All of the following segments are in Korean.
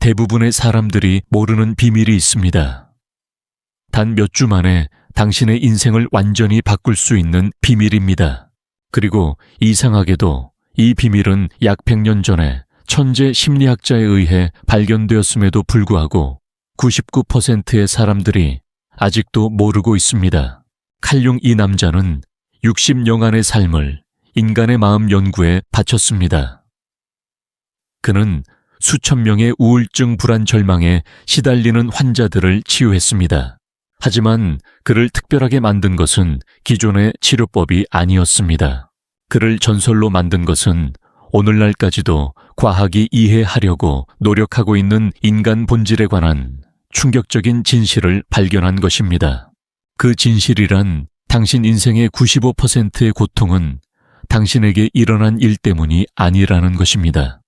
대부분의 사람들이 모르는 비밀이 있습니다. 단 몇 주 만에 당신의 인생을 완전히 바꿀 수 있는 비밀입니다. 그리고 이상하게도 이 비밀은 약 100년 전에 천재 심리학자에 의해 발견되었음에도 불구하고 99%의 사람들이 아직도 모르고 있습니다. 칼융 이 남자는 60년간의 삶을 인간의 마음 연구에 바쳤습니다. 그는 수천 명의 우울증 불안 절망에 시달리는 환자들을 치유했습니다. 하지만 그를 특별하게 만든 것은 기존의 치료법이 아니었습니다. 그를 전설로 만든 것은 오늘날까지도 과학이 이해하려고 노력하고 있는 인간 본질에 관한 충격적인 진실을 발견한 것입니다. 그 진실이란 당신 인생의 95%의 고통은 당신에게 일어난 일 때문이 아니라는 것입니다.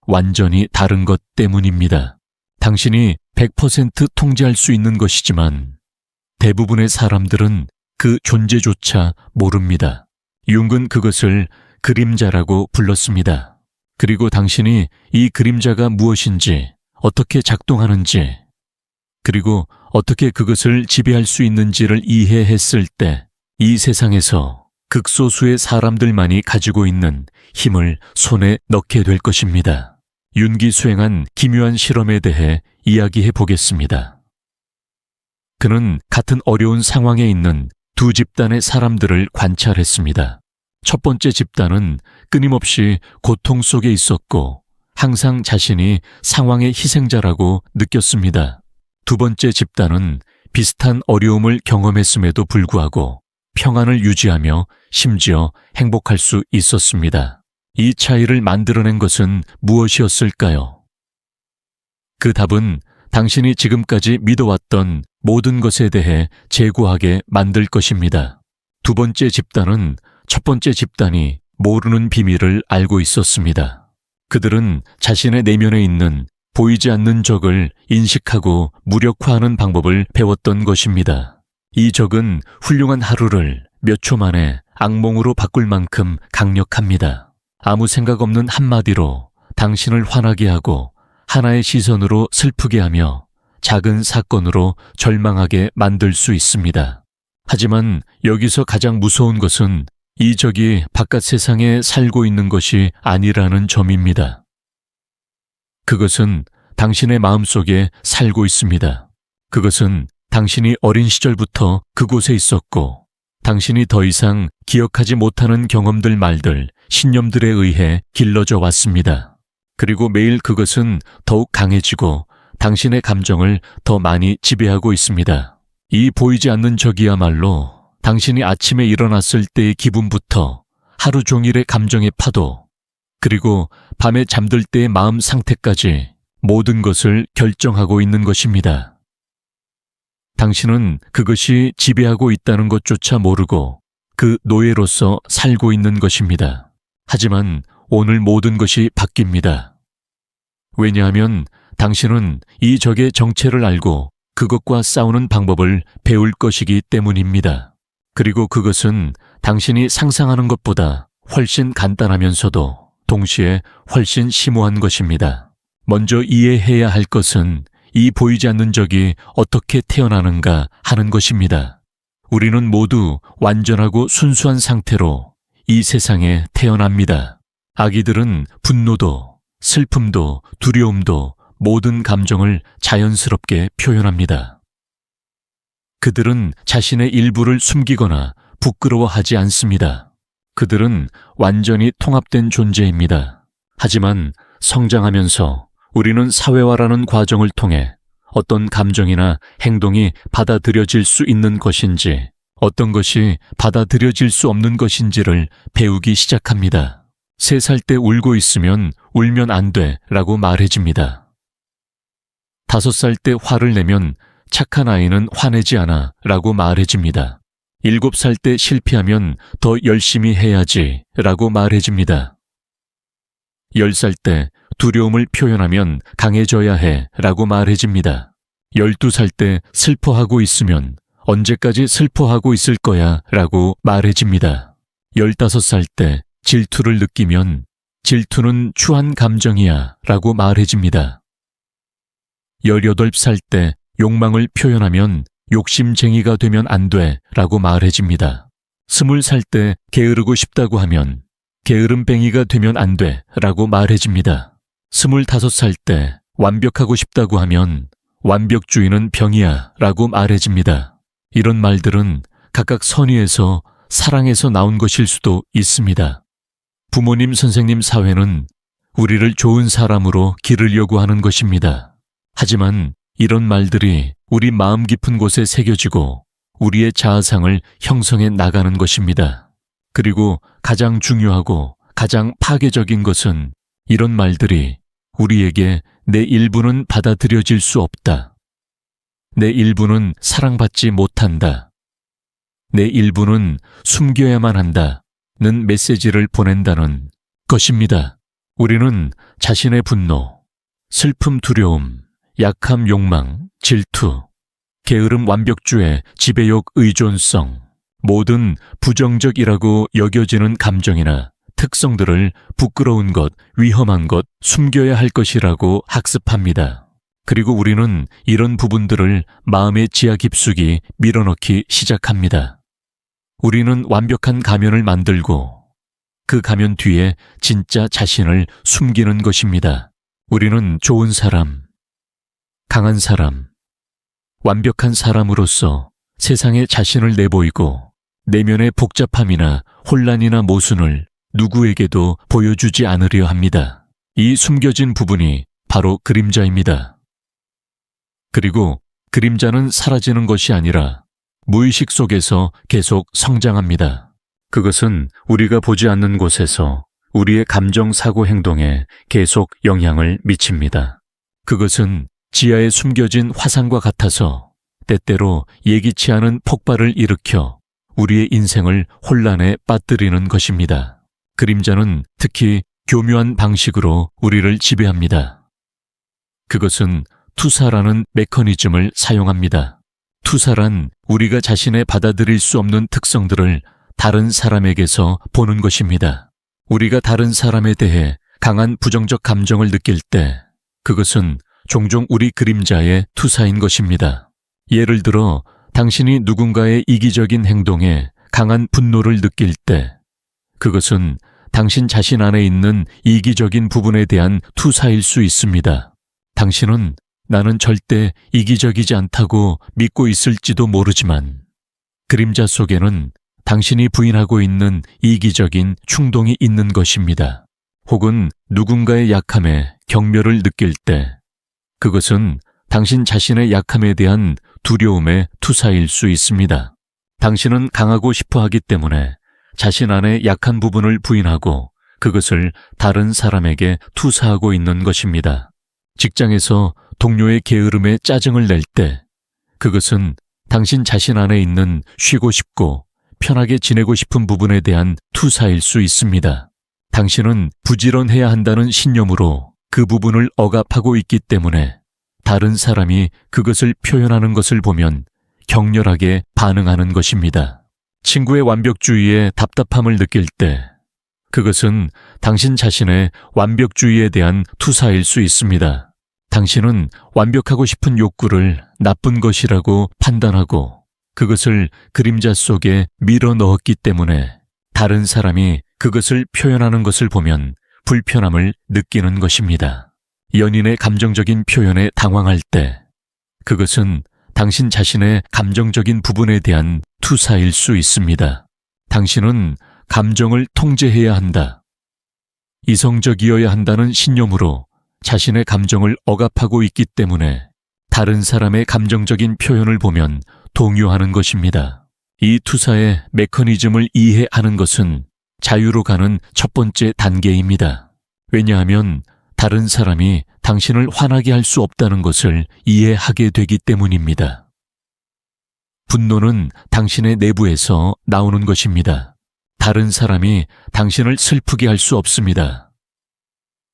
완전히 다른 것 때문입니다. 당신이 100% 통제할 수 있는 것이지만 대부분의 사람들은 그 존재조차 모릅니다. 융은 그것을 그림자라고 불렀습니다. 그리고 당신이 이 그림자가 무엇인지, 어떻게 작동하는지, 그리고 어떻게 그것을 지배할 수 있는지를 이해했을 때 이 세상에서 극소수의 사람들만이 가지고 있는 힘을 손에 넣게 될 것입니다. 윤기 수행한 기묘한 실험에 대해 이야기해 보겠습니다. 그는 같은 어려운 상황에 있는 두 집단의 사람들을 관찰했습니다. 첫 번째 집단은 끊임없이 고통 속에 있었고 항상 자신이 상황의 희생자라고 느꼈습니다. 두 번째 집단은 비슷한 어려움을 경험했음에도 불구하고 평안을 유지하며 심지어 행복할 수 있었습니다. 이 차이를 만들어낸 것은 무엇이었을까요? 그 답은 당신이 지금까지 믿어왔던 모든 것에 대해 재고하게 만들 것입니다. 두 번째 집단은 첫 번째 집단이 모르는 비밀을 알고 있었습니다. 그들은 자신의 내면에 있는 보이지 않는 적을 인식하고 무력화하는 방법을 배웠던 것입니다. 이 적은 훌륭한 하루를 몇 초 만에 악몽으로 바꿀 만큼 강력합니다. 아무 생각 없는 한마디로 당신을 화나게 하고 하나의 시선으로 슬프게 하며 작은 사건으로 절망하게 만들 수 있습니다. 하지만 여기서 가장 무서운 것은 이 적이 바깥 세상에 살고 있는 것이 아니라는 점입니다. 그것은 당신의 마음속에 살고 있습니다. 그것은 당신이 어린 시절부터 그곳에 있었고 당신이 더 이상 기억하지 못하는 경험들, 말들, 신념들에 의해 길러져 왔습니다. 그리고 매일 그것은 더욱 강해지고 당신의 감정을 더 많이 지배하고 있습니다. 이 보이지 않는 적이야말로 당신이 아침에 일어났을 때의 기분부터 하루 종일의 감정의 파도, 그리고 밤에 잠들 때의 마음 상태까지 모든 것을 결정하고 있는 것입니다. 당신은 그것이 지배하고 있다는 것조차 모르고 그 노예로서 살고 있는 것입니다. 하지만 오늘 모든 것이 바뀝니다. 왜냐하면 당신은 이 적의 정체를 알고 그것과 싸우는 방법을 배울 것이기 때문입니다. 그리고 그것은 당신이 상상하는 것보다 훨씬 간단하면서도 동시에 훨씬 심오한 것입니다. 먼저 이해해야 할 것은 이 보이지 않는 적이 어떻게 태어나는가 하는 것입니다. 우리는 모두 완전하고 순수한 상태로 이 세상에 태어납니다. 아기들은 분노도, 슬픔도, 두려움도 모든 감정을 자연스럽게 표현합니다. 그들은 자신의 일부를 숨기거나 부끄러워하지 않습니다. 그들은 완전히 통합된 존재입니다. 하지만 성장하면서 우리는 사회화라는 과정을 통해 어떤 감정이나 행동이 받아들여질 수 있는 것인지, 어떤 것이 받아들여질 수 없는 것인지를 배우기 시작합니다. 3살 때 울고 있으면 울면 안 돼 라고 말해줍니다. 5살 때 화를 내면 착한 아이는 화내지 않아 라고 말해줍니다. 7살 때 실패하면 더 열심히 해야지 라고 말해줍니다. 10살 때 두려움을 표현하면 강해져야 해 라고 말해줍니다. 12살 때 슬퍼하고 있으면 언제까지 슬퍼하고 있을 거야 라고 말해줍니다. 15살 때 질투를 느끼면 질투는 추한 감정이야 라고 말해줍니다. 18살 때 욕망을 표현하면 욕심쟁이가 되면 안 돼 라고 말해집니다. 20살 때 게으르고 싶다고 하면 게으름뱅이가 되면 안 돼 라고 말해집니다. 25살 때 완벽하고 싶다고 하면 완벽주의는 병이야 라고 말해집니다. 이런 말들은 각각 선의에서 사랑에서 나온 것일 수도 있습니다. 부모님, 선생님, 사회는 우리를 좋은 사람으로 기르려고 하는 것입니다. 하지만 이런 말들이 우리 마음 깊은 곳에 새겨지고 우리의 자아상을 형성해 나가는 것입니다. 그리고 가장 중요하고 가장 파괴적인 것은 이런 말들이 우리에게 내 일부는 받아들여질 수 없다. 내 일부는 사랑받지 못한다. 내 일부는 숨겨야만 한다는 메시지를 보낸다는 것입니다. 우리는 자신의 분노, 슬픔, 두려움, 약함, 욕망, 질투, 게으름, 완벽주의, 지배욕, 의존성, 모든 부정적이라고 여겨지는 감정이나 특성들을 부끄러운 것, 위험한 것, 숨겨야 할 것이라고 학습합니다. 그리고 우리는 이런 부분들을 마음의 지하 깊숙이 밀어넣기 시작합니다. 우리는 완벽한 가면을 만들고 그 가면 뒤에 진짜 자신을 숨기는 것입니다. 우리는 좋은 사람, 강한 사람, 완벽한 사람으로서 세상에 자신을 내보이고 내면의 복잡함이나 혼란이나 모순을 누구에게도 보여주지 않으려 합니다. 이 숨겨진 부분이 바로 그림자입니다. 그리고 그림자는 사라지는 것이 아니라 무의식 속에서 계속 성장합니다. 그것은 우리가 보지 않는 곳에서 우리의 감정, 사고, 행동에 계속 영향을 미칩니다. 그것은 지하에 숨겨진 화산과 같아서 때때로 예기치 않은 폭발을 일으켜 우리의 인생을 혼란에 빠뜨리는 것입니다. 그림자는 특히 교묘한 방식으로 우리를 지배합니다. 그것은 투사라는 메커니즘을 사용합니다. 투사란 우리가 자신의 받아들일 수 없는 특성들을 다른 사람에게서 보는 것입니다. 우리가 다른 사람에 대해 강한 부정적 감정을 느낄 때 그것은 종종 우리 그림자의 투사인 것입니다. 예를 들어 당신이 누군가의 이기적인 행동에 강한 분노를 느낄 때 그것은 당신 자신 안에 있는 이기적인 부분에 대한 투사일 수 있습니다. 당신은 나는 절대 이기적이지 않다고 믿고 있을지도 모르지만 그림자 속에는 당신이 부인하고 있는 이기적인 충동이 있는 것입니다. 혹은 누군가의 약함에 경멸을 느낄 때 그것은 당신 자신의 약함에 대한 두려움의 투사일 수 있습니다. 당신은 강하고 싶어 하기 때문에 자신 안에 약한 부분을 부인하고 그것을 다른 사람에게 투사하고 있는 것입니다. 직장에서 동료의 게으름에 짜증을 낼 때 그것은 당신 자신 안에 있는 쉬고 싶고 편하게 지내고 싶은 부분에 대한 투사일 수 있습니다. 당신은 부지런해야 한다는 신념으로 그 부분을 억압하고 있기 때문에 다른 사람이 그것을 표현하는 것을 보면 격렬하게 반응하는 것입니다. 친구의 완벽주의에 답답함을 느낄 때 그것은 당신 자신의 완벽주의에 대한 투사일 수 있습니다. 당신은 완벽하고 싶은 욕구를 나쁜 것이라고 판단하고 그것을 그림자 속에 밀어 넣었기 때문에 다른 사람이 그것을 표현하는 것을 보면 불편함을 느끼는 것입니다. 연인의 감정적인 표현에 당황할 때 그것은 당신 자신의 감정적인 부분에 대한 투사일 수 있습니다. 당신은 감정을 통제해야 한다. 이성적이어야 한다는 신념으로 자신의 감정을 억압하고 있기 때문에 다른 사람의 감정적인 표현을 보면 동요하는 것입니다. 이 투사의 메커니즘을 이해하는 것은 자유로 가는 첫 번째 단계입니다. 왜냐하면 다른 사람이 당신을 화나게 할 수 없다는 것을 이해하게 되기 때문입니다. 분노는 당신의 내부에서 나오는 것입니다. 다른 사람이 당신을 슬프게 할 수 없습니다.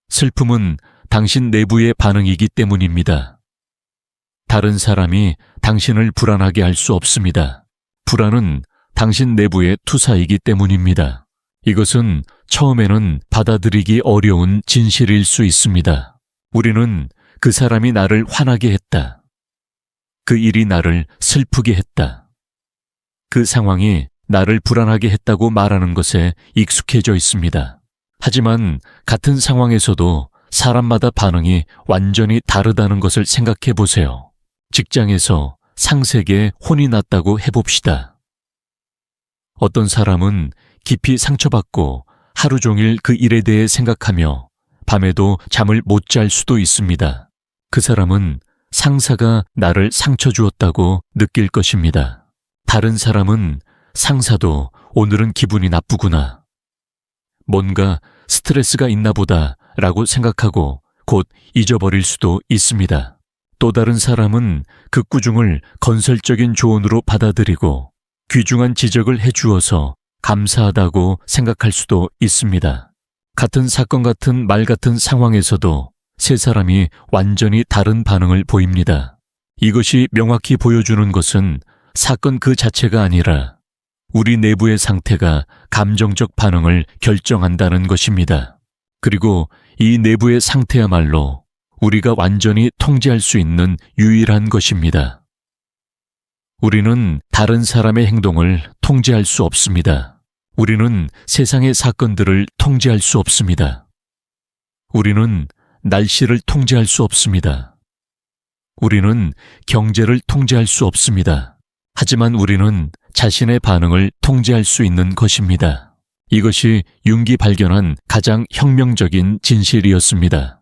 슬픔은 당신 내부의 반응이기 때문입니다. 다른 사람이 당신을 불안하게 할 수 없습니다. 불안은 당신 내부의 투사이기 때문입니다. 이것은 처음에는 받아들이기 어려운 진실일 수 있습니다. 우리는 그 사람이 나를 화나게 했다. 그 일이 나를 슬프게 했다. 그 상황이 나를 불안하게 했다고 말하는 것에 익숙해져 있습니다. 하지만 같은 상황에서도 사람마다 반응이 완전히 다르다는 것을 생각해 보세요. 직장에서 상사에게 혼이 났다고 해봅시다. 어떤 사람은 깊이 상처받고 하루 종일 그 일에 대해 생각하며 밤에도 잠을 못 잘 수도 있습니다. 그 사람은 상사가 나를 상처 주었다고 느낄 것입니다. 다른 사람은 상사도 오늘은 기분이 나쁘구나, 뭔가 스트레스가 있나 보다 라고 생각하고 곧 잊어버릴 수도 있습니다. 또 다른 사람은 그 꾸중을 건설적인 조언으로 받아들이고 귀중한 지적을 해주어서 감사하다고 생각할 수도 있습니다. 같은 사건 같은 말 같은 상황에서도 세 사람이 완전히 다른 반응을 보입니다. 이것이 명확히 보여주는 것은 사건 그 자체가 아니라 우리 내부의 상태가 감정적 반응을 결정한다는 것입니다. 그리고 이 내부의 상태야말로 우리가 완전히 통제할 수 있는 유일한 것입니다. 우리는 다른 사람의 행동을 통제할 수 없습니다. 우리는 세상의 사건들을 통제할 수 없습니다. 우리는 날씨를 통제할 수 없습니다. 우리는 경제를 통제할 수 없습니다. 하지만 우리는 자신의 반응을 통제할 수 있는 것입니다. 이것이 융기 발견한 가장 혁명적인 진실이었습니다.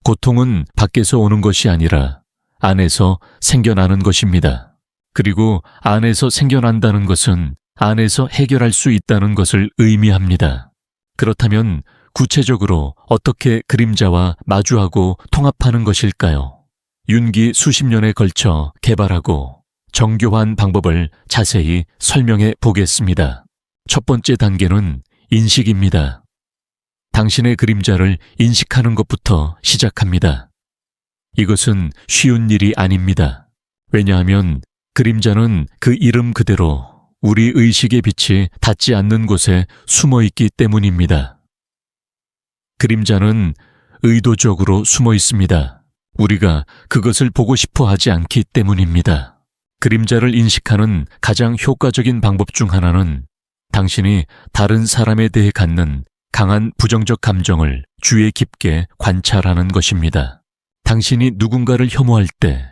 고통은 밖에서 오는 것이 아니라 안에서 생겨나는 것입니다. 그리고 안에서 생겨난다는 것은 안에서 해결할 수 있다는 것을 의미합니다. 그렇다면 구체적으로 어떻게 그림자와 마주하고 통합하는 것일까요? 융기 수십 년에 걸쳐 개발하고 정교한 방법을 자세히 설명해 보겠습니다. 첫 번째 단계는 인식입니다. 당신의 그림자를 인식하는 것부터 시작합니다. 이것은 쉬운 일이 아닙니다. 왜냐하면 그림자는 그 이름 그대로 우리 의식의 빛이 닿지 않는 곳에 숨어 있기 때문입니다. 그림자는 의도적으로 숨어 있습니다. 우리가 그것을 보고 싶어 하지 않기 때문입니다. 그림자를 인식하는 가장 효과적인 방법 중 하나는 당신이 다른 사람에 대해 갖는 강한 부정적 감정을 주의 깊게 관찰하는 것입니다. 당신이 누군가를 혐오할 때,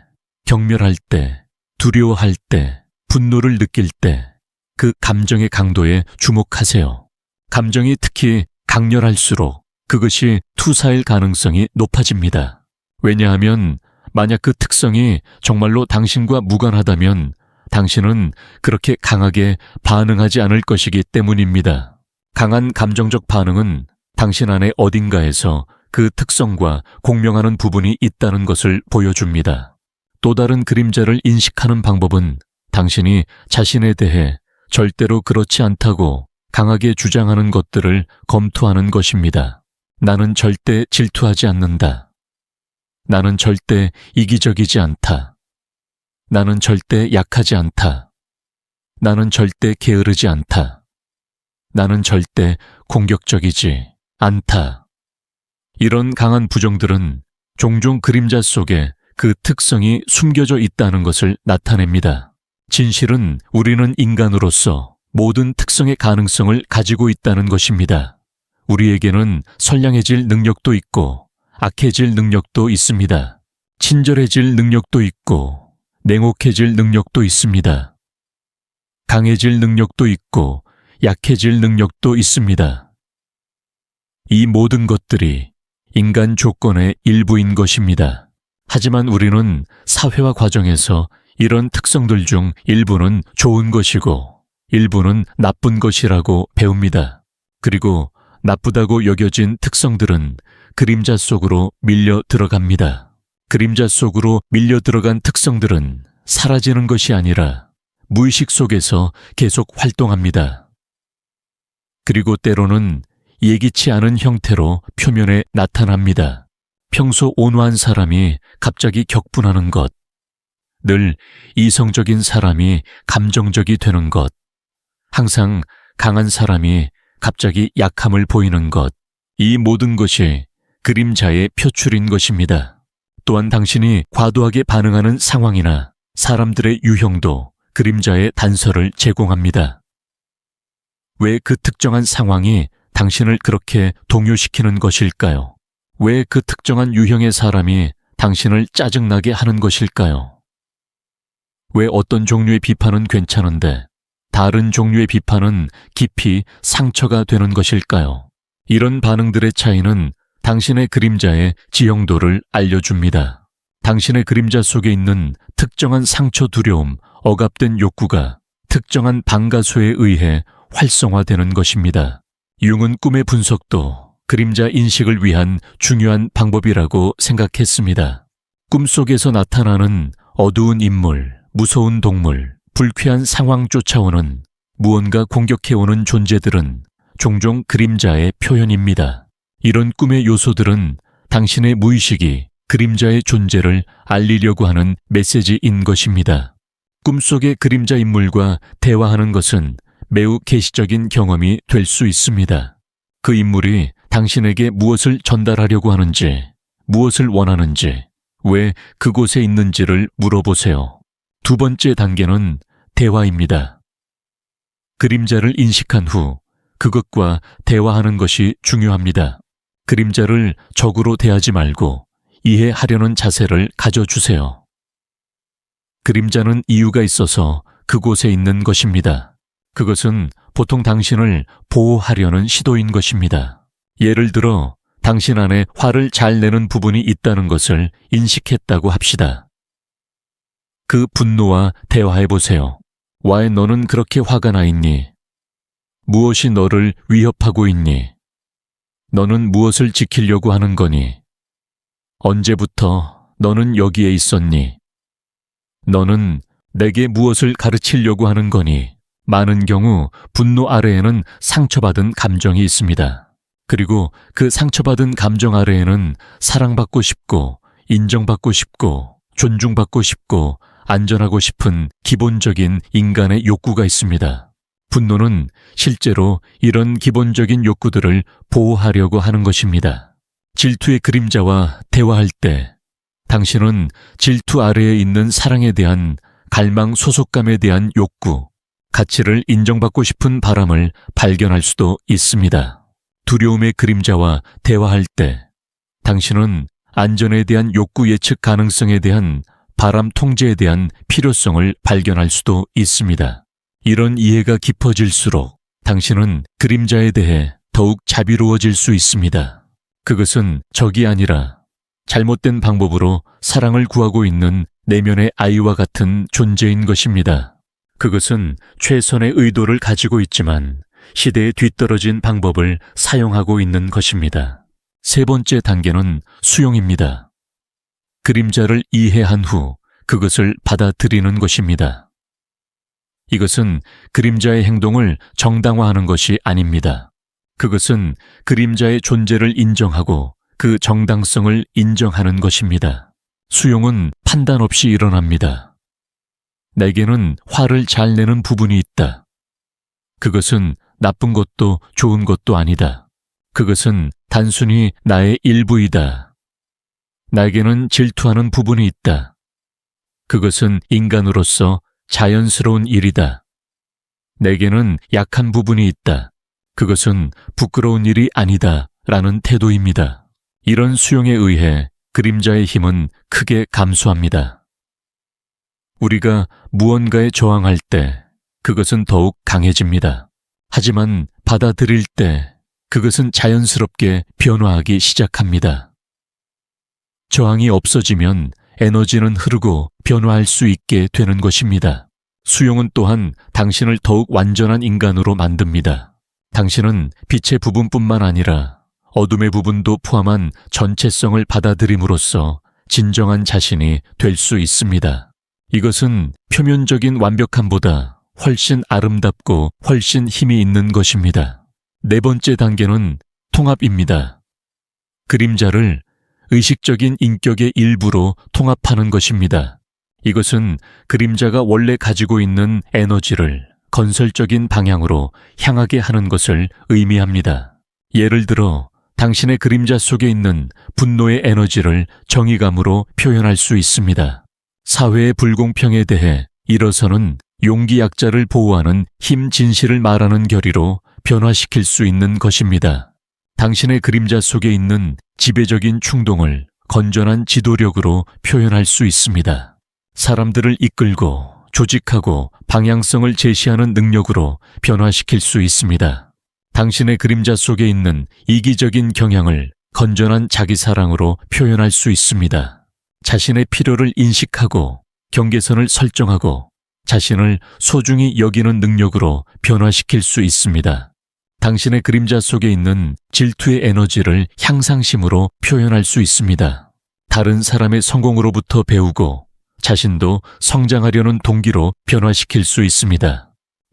경멸할 때, 두려워할 때, 분노를 느낄 때 그 감정의 강도에 주목하세요. 감정이 특히 강렬할수록 그것이 투사일 가능성이 높아집니다. 왜냐하면 만약 그 특성이 정말로 당신과 무관하다면 당신은 그렇게 강하게 반응하지 않을 것이기 때문입니다. 강한 감정적 반응은 당신 안에 어딘가에서 그 특성과 공명하는 부분이 있다는 것을 보여줍니다. 또 다른 그림자를 인식하는 방법은 당신이 자신에 대해 절대로 그렇지 않다고 강하게 주장하는 것들을 검토하는 것입니다. 나는 절대 질투하지 않는다. 나는 절대 이기적이지 않다. 나는 절대 약하지 않다. 나는 절대 게으르지 않다. 나는 절대 공격적이지 않다. 이런 강한 부정들은 종종 그림자 속에 그 특성이 숨겨져 있다는 것을 나타냅니다. 진실은 우리는 인간으로서 모든 특성의 가능성을 가지고 있다는 것입니다. 우리에게는 선량해질 능력도 있고 악해질 능력도 있습니다. 친절해질 능력도 있고 냉혹해질 능력도 있습니다. 강해질 능력도 있고 약해질 능력도 있습니다. 이 모든 것들이 인간 조건의 일부인 것입니다. 하지만 우리는 사회화 과정에서 이런 특성들 중 일부는 좋은 것이고 일부는 나쁜 것이라고 배웁니다. 그리고 나쁘다고 여겨진 특성들은 그림자 속으로 밀려 들어갑니다. 그림자 속으로 밀려 들어간 특성들은 사라지는 것이 아니라 무의식 속에서 계속 활동합니다. 그리고 때로는 예기치 않은 형태로 표면에 나타납니다. 평소 온화한 사람이 갑자기 격분하는 것, 늘 이성적인 사람이 감정적이 되는 것, 항상 강한 사람이 갑자기 약함을 보이는 것, 이 모든 것이 그림자의 표출인 것입니다. 또한 당신이 과도하게 반응하는 상황이나 사람들의 유형도 그림자의 단서를 제공합니다. 왜 그 특정한 상황이 당신을 그렇게 동요시키는 것일까요? 왜 그 특정한 유형의 사람이 당신을 짜증나게 하는 것일까요? 왜 어떤 종류의 비판은 괜찮은데 다른 종류의 비판은 깊이 상처가 되는 것일까요? 이런 반응들의 차이는 당신의 그림자의 지형도를 알려줍니다. 당신의 그림자 속에 있는 특정한 상처, 두려움, 억압된 욕구가 특정한 방가소에 의해 활성화되는 것입니다. 융은 꿈의 분석도 그림자 인식을 위한 중요한 방법이라고 생각했습니다. 꿈속에서 나타나는 어두운 인물, 무서운 동물, 불쾌한 상황 쫓아오는 무언가 공격해오는 존재들은 종종 그림자의 표현입니다. 이런 꿈의 요소들은 당신의 무의식이 그림자의 존재를 알리려고 하는 메시지인 것입니다. 꿈속의 그림자 인물과 대화하는 것은 매우 계시적인 경험이 될 수 있습니다. 그 인물이 당신에게 무엇을 전달하려고 하는지, 무엇을 원하는지, 왜 그곳에 있는지를 물어보세요. 두 번째 단계는 대화입니다. 그림자를 인식한 후 그것과 대화하는 것이 중요합니다. 그림자를 적으로 대하지 말고 이해하려는 자세를 가져주세요. 그림자는 이유가 있어서 그곳에 있는 것입니다. 그것은 보통 당신을 보호하려는 시도인 것입니다. 예를 들어 당신 안에 화를 잘 내는 부분이 있다는 것을 인식했다고 합시다. 그 분노와 대화해보세요. 왜 너는 그렇게 화가 나 있니? 무엇이 너를 위협하고 있니? 너는 무엇을 지키려고 하는 거니? 언제부터 너는 여기에 있었니? 너는 내게 무엇을 가르치려고 하는 거니? 많은 경우 분노 아래에는 상처받은 감정이 있습니다. 그리고 그 상처받은 감정 아래에는 사랑받고 싶고, 인정받고 싶고, 존중받고 싶고, 안전하고 싶은 기본적인 인간의 욕구가 있습니다. 분노는 실제로 이런 기본적인 욕구들을 보호하려고 하는 것입니다. 질투의 그림자와 대화할 때 당신은 질투 아래에 있는 사랑에 대한 갈망, 소속감에 대한 욕구, 가치를 인정받고 싶은 바람을 발견할 수도 있습니다. 두려움의 그림자와 대화할 때 당신은 안전에 대한 욕구, 예측 가능성에 대한 바람, 통제에 대한 필요성을 발견할 수도 있습니다. 이런 이해가 깊어질수록 당신은 그림자에 대해 더욱 자비로워질 수 있습니다. 그것은 적이 아니라 잘못된 방법으로 사랑을 구하고 있는 내면의 아이와 같은 존재인 것입니다. 그것은 최선의 의도를 가지고 있지만 시대에 뒤떨어진 방법을 사용하고 있는 것입니다. 세 번째 단계는 수용입니다. 그림자를 이해한 후 그것을 받아들이는 것입니다. 이것은 그림자의 행동을 정당화하는 것이 아닙니다. 그것은 그림자의 존재를 인정하고 그 정당성을 인정하는 것입니다. 수용은 판단 없이 일어납니다. 내게는 화를 잘 내는 부분이 있다. 그것은 나쁜 것도 좋은 것도 아니다. 그것은 단순히 나의 일부이다. 나에게는 질투하는 부분이 있다. 그것은 인간으로서 자연스러운 일이다. 내게는 약한 부분이 있다. 그것은 부끄러운 일이 아니다. 라는 태도입니다. 이런 수용에 의해 그림자의 힘은 크게 감소합니다. 우리가 무언가에 저항할 때 그것은 더욱 강해집니다. 하지만 받아들일 때 그것은 자연스럽게 변화하기 시작합니다. 저항이 없어지면 에너지는 흐르고 변화할 수 있게 되는 것입니다. 수용은 또한 당신을 더욱 완전한 인간으로 만듭니다. 당신은 빛의 부분뿐만 아니라 어둠의 부분도 포함한 전체성을 받아들임으로써 진정한 자신이 될 수 있습니다. 이것은 표면적인 완벽함보다 훨씬 아름답고 훨씬 힘이 있는 것입니다. 네 번째 단계는 통합입니다. 그림자를 의식적인 인격의 일부로 통합하는 것입니다. 이것은 그림자가 원래 가지고 있는 에너지를 건설적인 방향으로 향하게 하는 것을 의미합니다. 예를 들어 당신의 그림자 속에 있는 분노의 에너지를 정의감으로 표현할 수 있습니다. 사회의 불공평에 대해 일어서는 용기 약자를 보호하는 힘 진실을 말하는 결의로 변화시킬 수 있는 것입니다. 당신의 그림자 속에 있는 지배적인 충동을 건전한 지도력으로 표현할 수 있습니다. 사람들을 이끌고 조직하고 방향성을 제시하는 능력으로 변화시킬 수 있습니다. 당신의 그림자 속에 있는 이기적인 경향을 건전한 자기사랑으로 표현할 수 있습니다. 자신의 필요를 인식하고 경계선을 설정하고 자신을 소중히 여기는 능력으로 변화시킬 수 있습니다. 당신의 그림자 속에 있는 질투의 에너지를 향상심으로 표현할 수 있습니다. 다른 사람의 성공으로부터 배우고 자신도 성장하려는 동기로 변화시킬 수 있습니다.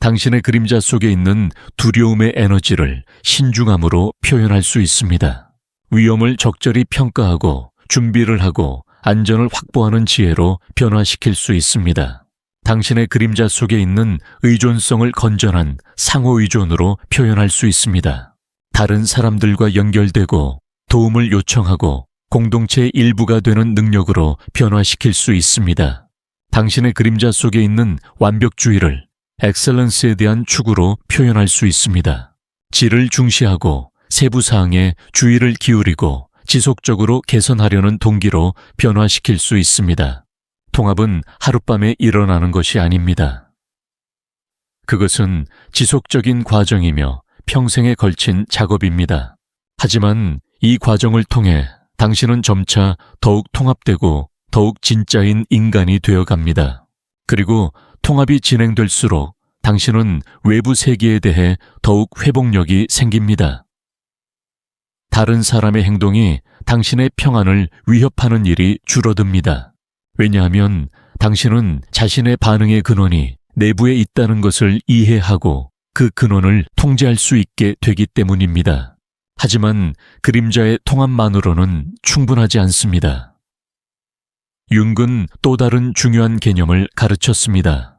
당신의 그림자 속에 있는 두려움의 에너지를 신중함으로 표현할 수 있습니다. 위험을 적절히 평가하고 준비를 하고 안전을 확보하는 지혜로 변화시킬 수 있습니다. 당신의 그림자 속에 있는 의존성을 건전한 상호의존으로 표현할 수 있습니다. 다른 사람들과 연결되고 도움을 요청하고 공동체의 일부가 되는 능력으로 변화시킬 수 있습니다. 당신의 그림자 속에 있는 완벽주의를 엑셀런스에 대한 추구로 표현할 수 있습니다. 질을 중시하고 세부 사항에 주의를 기울이고 지속적으로 개선하려는 동기로 변화시킬 수 있습니다. 통합은 하룻밤에 일어나는 것이 아닙니다. 그것은 지속적인 과정이며 평생에 걸친 작업입니다. 하지만 이 과정을 통해 당신은 점차 더욱 통합되고 더욱 진짜인 인간이 되어갑니다. 그리고 통합이 진행될수록 당신은 외부 세계에 대해 더욱 회복력이 생깁니다. 다른 사람의 행동이 당신의 평안을 위협하는 일이 줄어듭니다. 왜냐하면 당신은 자신의 반응의 근원이 내부에 있다는 것을 이해하고 그 근원을 통제할 수 있게 되기 때문입니다. 하지만 그림자의 통합만으로는 충분하지 않습니다. 융은 또 다른 중요한 개념을 가르쳤습니다.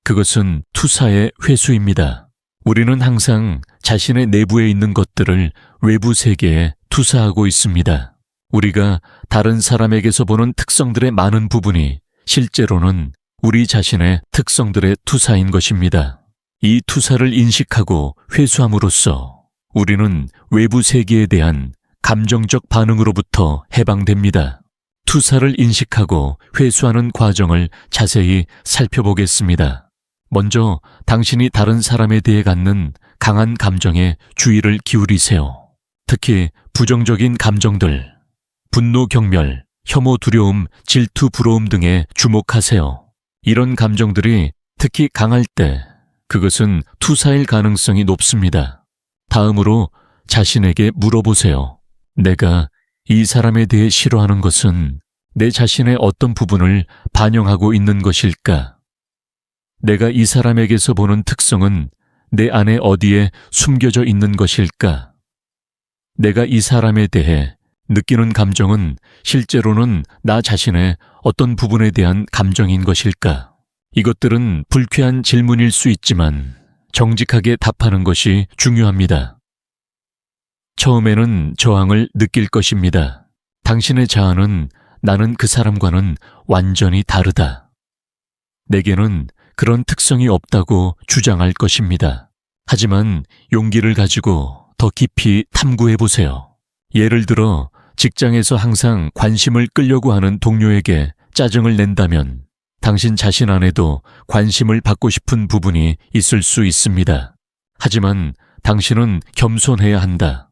그것은 투사의 회수입니다. 우리는 항상 자신의 내부에 있는 것들을 외부 세계에 투사하고 있습니다. 우리가 다른 사람에게서 보는 특성들의 많은 부분이 실제로는 우리 자신의 특성들의 투사인 것입니다. 이 투사를 인식하고 회수함으로써 우리는 외부 세계에 대한 감정적 반응으로부터 해방됩니다. 투사를 인식하고 회수하는 과정을 자세히 살펴보겠습니다. 먼저 당신이 다른 사람에 대해 갖는 강한 감정에 주의를 기울이세요. 특히 부정적인 감정들, 분노, 경멸, 혐오, 두려움, 질투, 부러움 등에 주목하세요. 이런 감정들이 특히 강할 때 그것은 투사일 가능성이 높습니다. 다음으로 자신에게 물어보세요. 내가 이 사람에 대해 싫어하는 것은 내 자신의 어떤 부분을 반영하고 있는 것일까? 내가 이 사람에게서 보는 특성은 내 안에 어디에 숨겨져 있는 것일까? 내가 이 사람에 대해 느끼는 감정은 실제로는 나 자신의 어떤 부분에 대한 감정인 것일까? 이것들은 불쾌한 질문일 수 있지만 정직하게 답하는 것이 중요합니다. 처음에는 저항을 느낄 것입니다. 당신의 자아는 나는 그 사람과는 완전히 다르다. 내게는 그런 특성이 없다고 주장할 것입니다. 하지만 용기를 가지고 더 깊이 탐구해 보세요. 예를 들어 직장에서 항상 관심을 끌려고 하는 동료에게 짜증을 낸다면 당신 자신 안에도 관심을 받고 싶은 부분이 있을 수 있습니다. 하지만 당신은 겸손해야 한다.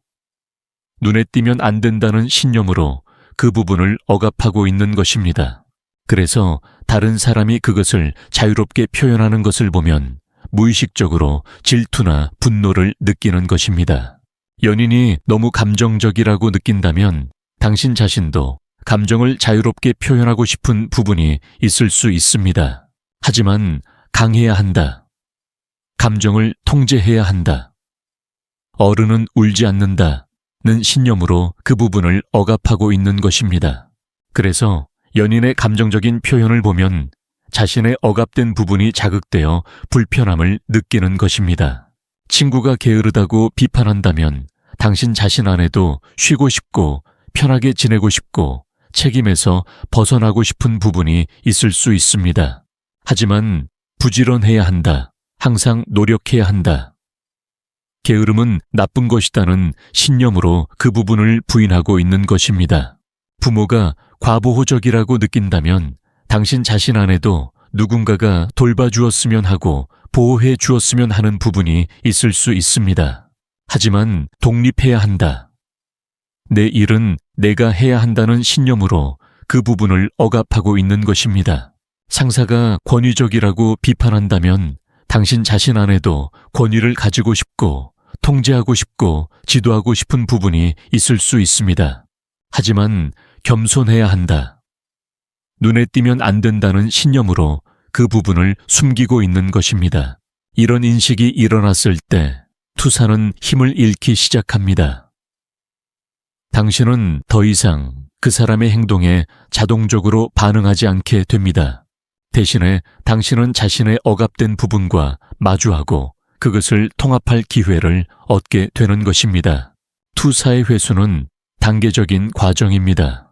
눈에 띄면 안 된다는 신념으로 그 부분을 억압하고 있는 것입니다. 그래서 다른 사람이 그것을 자유롭게 표현하는 것을 보면 무의식적으로 질투나 분노를 느끼는 것입니다. 연인이 너무 감정적이라고 느낀다면 당신 자신도 감정을 자유롭게 표현하고 싶은 부분이 있을 수 있습니다. 하지만 강해야 한다. 감정을 통제해야 한다. 어른은 울지 않는다는 신념으로 그 부분을 억압하고 있는 것입니다. 그래서 연인의 감정적인 표현을 보면 자신의 억압된 부분이 자극되어 불편함을 느끼는 것입니다. 친구가 게으르다고 비판한다면 당신 자신 안에도 쉬고 싶고 편하게 지내고 싶고 책임에서 벗어나고 싶은 부분이 있을 수 있습니다. 하지만 부지런해야 한다. 항상 노력해야 한다. 게으름은 나쁜 것이다는 신념으로 그 부분을 부인하고 있는 것입니다. 부모가 과보호적이라고 느낀다면 당신 자신 안에도 누군가가 돌봐주었으면 하고 보호해 주었으면 하는 부분이 있을 수 있습니다. 하지만 독립해야 한다. 내 일은 내가 해야 한다는 신념으로 그 부분을 억압하고 있는 것입니다. 상사가 권위적이라고 비판한다면 당신 자신 안에도 권위를 가지고 싶고 통제하고 싶고 지도하고 싶은 부분이 있을 수 있습니다. 하지만 겸손해야 한다. 눈에 띄면 안 된다는 신념으로 그 부분을 숨기고 있는 것입니다. 이런 인식이 일어났을 때 투사는 힘을 잃기 시작합니다. 당신은 더 이상 그 사람의 행동에 자동적으로 반응하지 않게 됩니다. 대신에 당신은 자신의 억압된 부분과 마주하고 그것을 통합할 기회를 얻게 되는 것입니다. 투사의 회수는 단계적인 과정입니다.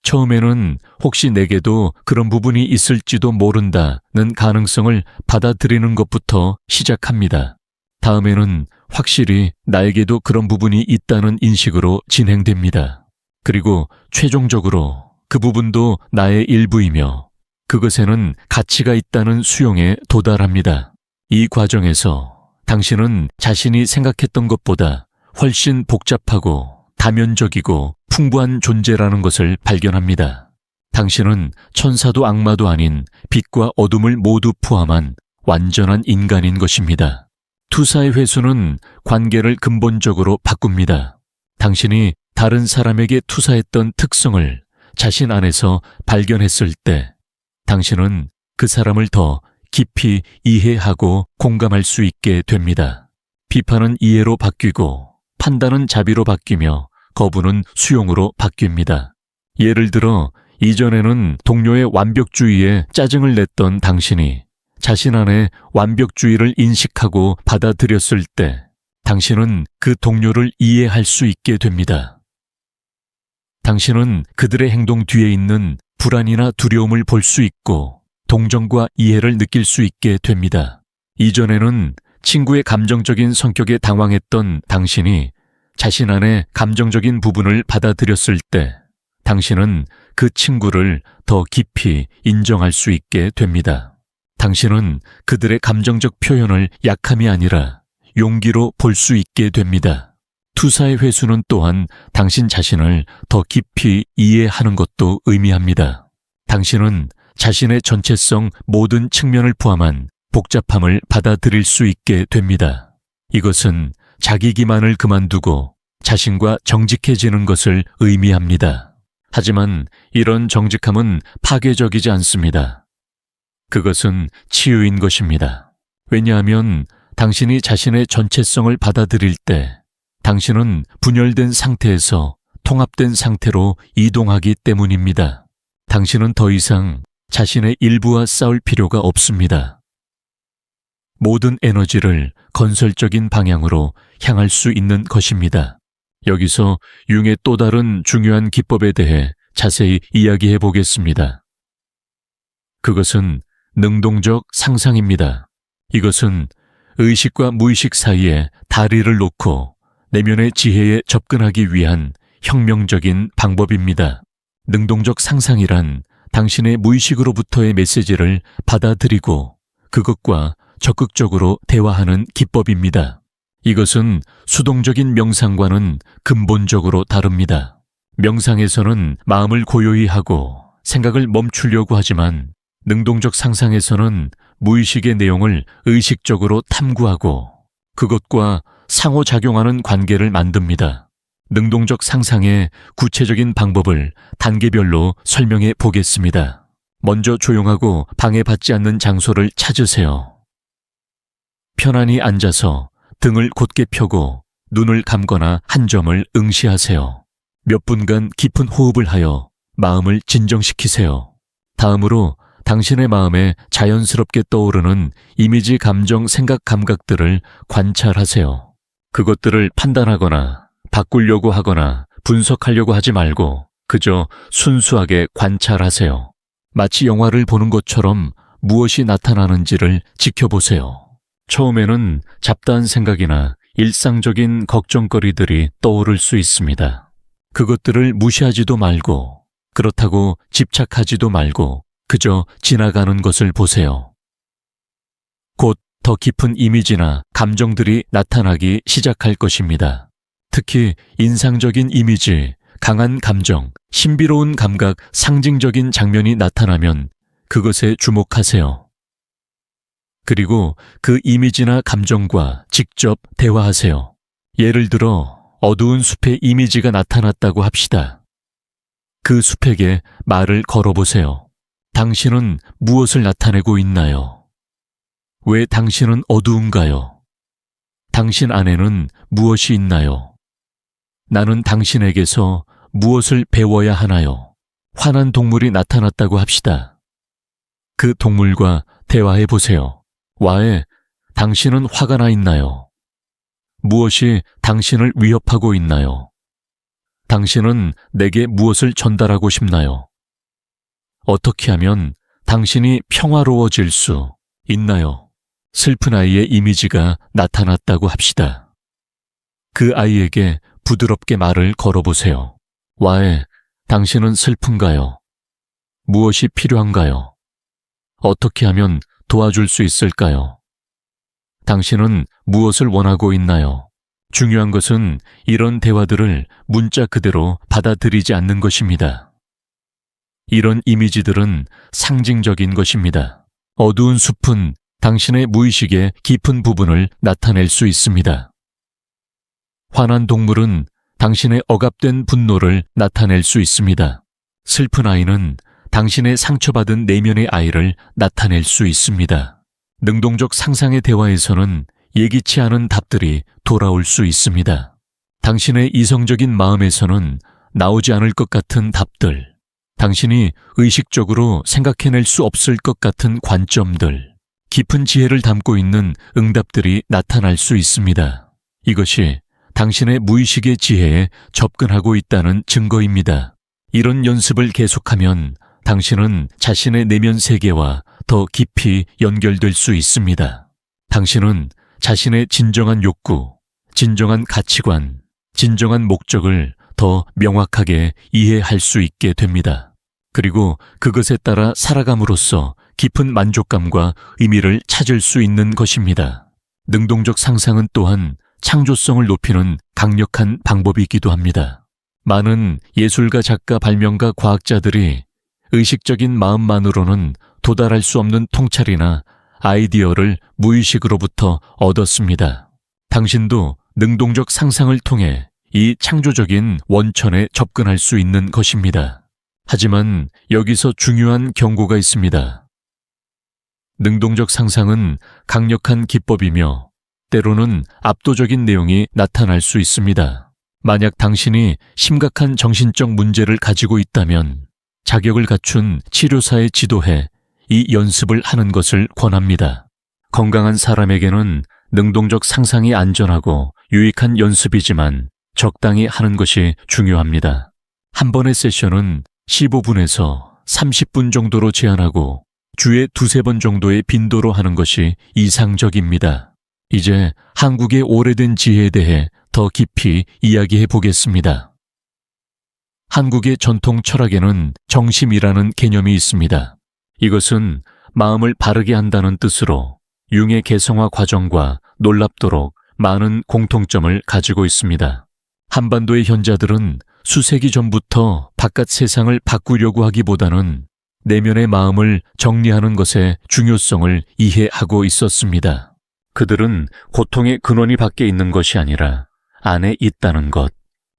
처음에는 혹시 내게도 그런 부분이 있을지도 모른다는 가능성을 받아들이는 것부터 시작합니다. 다음에는 확실히 나에게도 그런 부분이 있다는 인식으로 진행됩니다. 그리고 최종적으로 그 부분도 나의 일부이며 그것에는 가치가 있다는 수용에 도달합니다. 이 과정에서 당신은 자신이 생각했던 것보다 훨씬 복잡하고 다면적이고 풍부한 존재라는 것을 발견합니다. 당신은 천사도 악마도 아닌 빛과 어둠을 모두 포함한 완전한 인간인 것입니다. 투사의 회수는 관계를 근본적으로 바꿉니다. 당신이 다른 사람에게 투사했던 특성을 자신 안에서 발견했을 때 당신은 그 사람을 더 깊이 이해하고 공감할 수 있게 됩니다. 비판은 이해로 바뀌고 판단은 자비로 바뀌며 거부는 수용으로 바뀝니다. 예를 들어 이전에는 동료의 완벽주의에 짜증을 냈던 당신이 자신 안에 완벽주의를 인식하고 받아들였을 때 당신은 그 동료를 이해할 수 있게 됩니다. 당신은 그들의 행동 뒤에 있는 불안이나 두려움을 볼 수 있고 동정과 이해를 느낄 수 있게 됩니다. 이전에는 친구의 감정적인 성격에 당황했던 당신이 자신 안에 감정적인 부분을 받아들였을 때 당신은 그 친구를 더 깊이 인정할 수 있게 됩니다. 당신은 그들의 감정적 표현을 약함이 아니라 용기로 볼 수 있게 됩니다. 투사의 회수는 또한 당신 자신을 더 깊이 이해하는 것도 의미합니다. 당신은 자신의 전체성 모든 측면을 포함한 복잡함을 받아들일 수 있게 됩니다. 이것은 자기 기만을 그만두고 자신과 정직해지는 것을 의미합니다. 하지만 이런 정직함은 파괴적이지 않습니다. 그것은 치유인 것입니다. 왜냐하면 당신이 자신의 전체성을 받아들일 때 당신은 분열된 상태에서 통합된 상태로 이동하기 때문입니다. 당신은 더 이상 자신의 일부와 싸울 필요가 없습니다. 모든 에너지를 건설적인 방향으로 향할 수 있는 것입니다. 여기서 융의 또 다른 중요한 기법에 대해 자세히 이야기해 보겠습니다. 그것은 능동적 상상입니다. 이것은 의식과 무의식 사이에 다리를 놓고 내면의 지혜에 접근하기 위한 혁명적인 방법입니다. 능동적 상상이란 당신의 무의식으로부터의 메시지를 받아들이고 그것과 적극적으로 대화하는 기법입니다. 이것은 수동적인 명상과는 근본적으로 다릅니다. 명상에서는 마음을 고요히 하고 생각을 멈추려고 하지만 능동적 상상에서는 무의식의 내용을 의식적으로 탐구하고 그것과 상호작용하는 관계를 만듭니다. 능동적 상상의 구체적인 방법을 단계별로 설명해 보겠습니다. 먼저 조용하고 방해받지 않는 장소를 찾으세요. 편안히 앉아서 등을 곧게 펴고 눈을 감거나 한 점을 응시하세요. 몇 분간 깊은 호흡을 하여 마음을 진정시키세요. 다음으로 당신의 마음에 자연스럽게 떠오르는 이미지, 감정, 생각, 감각들을 관찰하세요. 그것들을 판단하거나 바꾸려고 하거나 분석하려고 하지 말고 그저 순수하게 관찰하세요. 마치 영화를 보는 것처럼 무엇이 나타나는지를 지켜보세요. 처음에는 잡다한 생각이나 일상적인 걱정거리들이 떠오를 수 있습니다. 그것들을 무시하지도 말고 그렇다고 집착하지도 말고 그저 지나가는 것을 보세요. 곧 더 깊은 이미지나 감정들이 나타나기 시작할 것입니다. 특히 인상적인 이미지, 강한 감정, 신비로운 감각, 상징적인 장면이 나타나면 그것에 주목하세요. 그리고 그 이미지나 감정과 직접 대화하세요. 예를 들어 어두운 숲의 이미지가 나타났다고 합시다. 그 숲에게 말을 걸어보세요. 당신은 무엇을 나타내고 있나요? 왜 당신은 어두운가요? 당신 안에는 무엇이 있나요? 나는 당신에게서 무엇을 배워야 하나요? 화난 동물이 나타났다고 합시다. 그 동물과 대화해 보세요. 와에 당신은 화가 나 있나요? 무엇이 당신을 위협하고 있나요? 당신은 내게 무엇을 전달하고 싶나요? 어떻게 하면 당신이 평화로워질 수 있나요? 슬픈 아이의 이미지가 나타났다고 합시다. 그 아이에게 부드럽게 말을 걸어보세요. 와에 당신은 슬픈가요? 무엇이 필요한가요? 어떻게 하면 도와줄 수 있을까요? 당신은 무엇을 원하고 있나요? 중요한 것은 이런 대화들을 문자 그대로 받아들이지 않는 것입니다. 이런 이미지들은 상징적인 것입니다. 어두운 숲은 당신의 무의식의 깊은 부분을 나타낼 수 있습니다. 화난 동물은 당신의 억압된 분노를 나타낼 수 있습니다. 슬픈 아이는 당신의 상처받은 내면의 아이를 나타낼 수 있습니다. 능동적 상상의 대화에서는 예기치 않은 답들이 돌아올 수 있습니다. 당신의 이성적인 마음에서는 나오지 않을 것 같은 답들, 당신이 의식적으로 생각해낼 수 없을 것 같은 관점들, 깊은 지혜를 담고 있는 응답들이 나타날 수 있습니다. 이것이 당신의 무의식의 지혜에 접근하고 있다는 증거입니다. 이런 연습을 계속하면 당신은 자신의 내면 세계와 더 깊이 연결될 수 있습니다. 당신은 자신의 진정한 욕구, 진정한 가치관, 진정한 목적을 더 명확하게 이해할 수 있게 됩니다. 그리고 그것에 따라 살아감으로써 깊은 만족감과 의미를 찾을 수 있는 것입니다. 능동적 상상은 또한 창조성을 높이는 강력한 방법이기도 합니다. 많은 예술가, 작가, 발명가, 과학자들이 의식적인 마음만으로는 도달할 수 없는 통찰이나 아이디어를 무의식으로부터 얻었습니다. 당신도 능동적 상상을 통해 이 창조적인 원천에 접근할 수 있는 것입니다. 하지만 여기서 중요한 경고가 있습니다. 능동적 상상은 강력한 기법이며 때로는 압도적인 내용이 나타날 수 있습니다. 만약 당신이 심각한 정신적 문제를 가지고 있다면 자격을 갖춘 치료사에 지도해 이 연습을 하는 것을 권합니다. 건강한 사람에게는 능동적 상상이 안전하고 유익한 연습이지만 적당히 하는 것이 중요합니다. 한 번의 세션은 15분에서 30분 정도로 제한하고 주에 2-3번 정도의 빈도로 하는 것이 이상적입니다. 이제 한국의 오래된 지혜에 대해 더 깊이 이야기해 보겠습니다. 한국의 전통 철학에는 정심이라는 개념이 있습니다. 이것은 마음을 바르게 한다는 뜻으로 융의 개성화 과정과 놀랍도록 많은 공통점을 가지고 있습니다. 한반도의 현자들은 수세기 전부터 바깥 세상을 바꾸려고 하기보다는 내면의 마음을 정리하는 것의 중요성을 이해하고 있었습니다. 그들은 고통의 근원이 밖에 있는 것이 아니라 안에 있다는 것,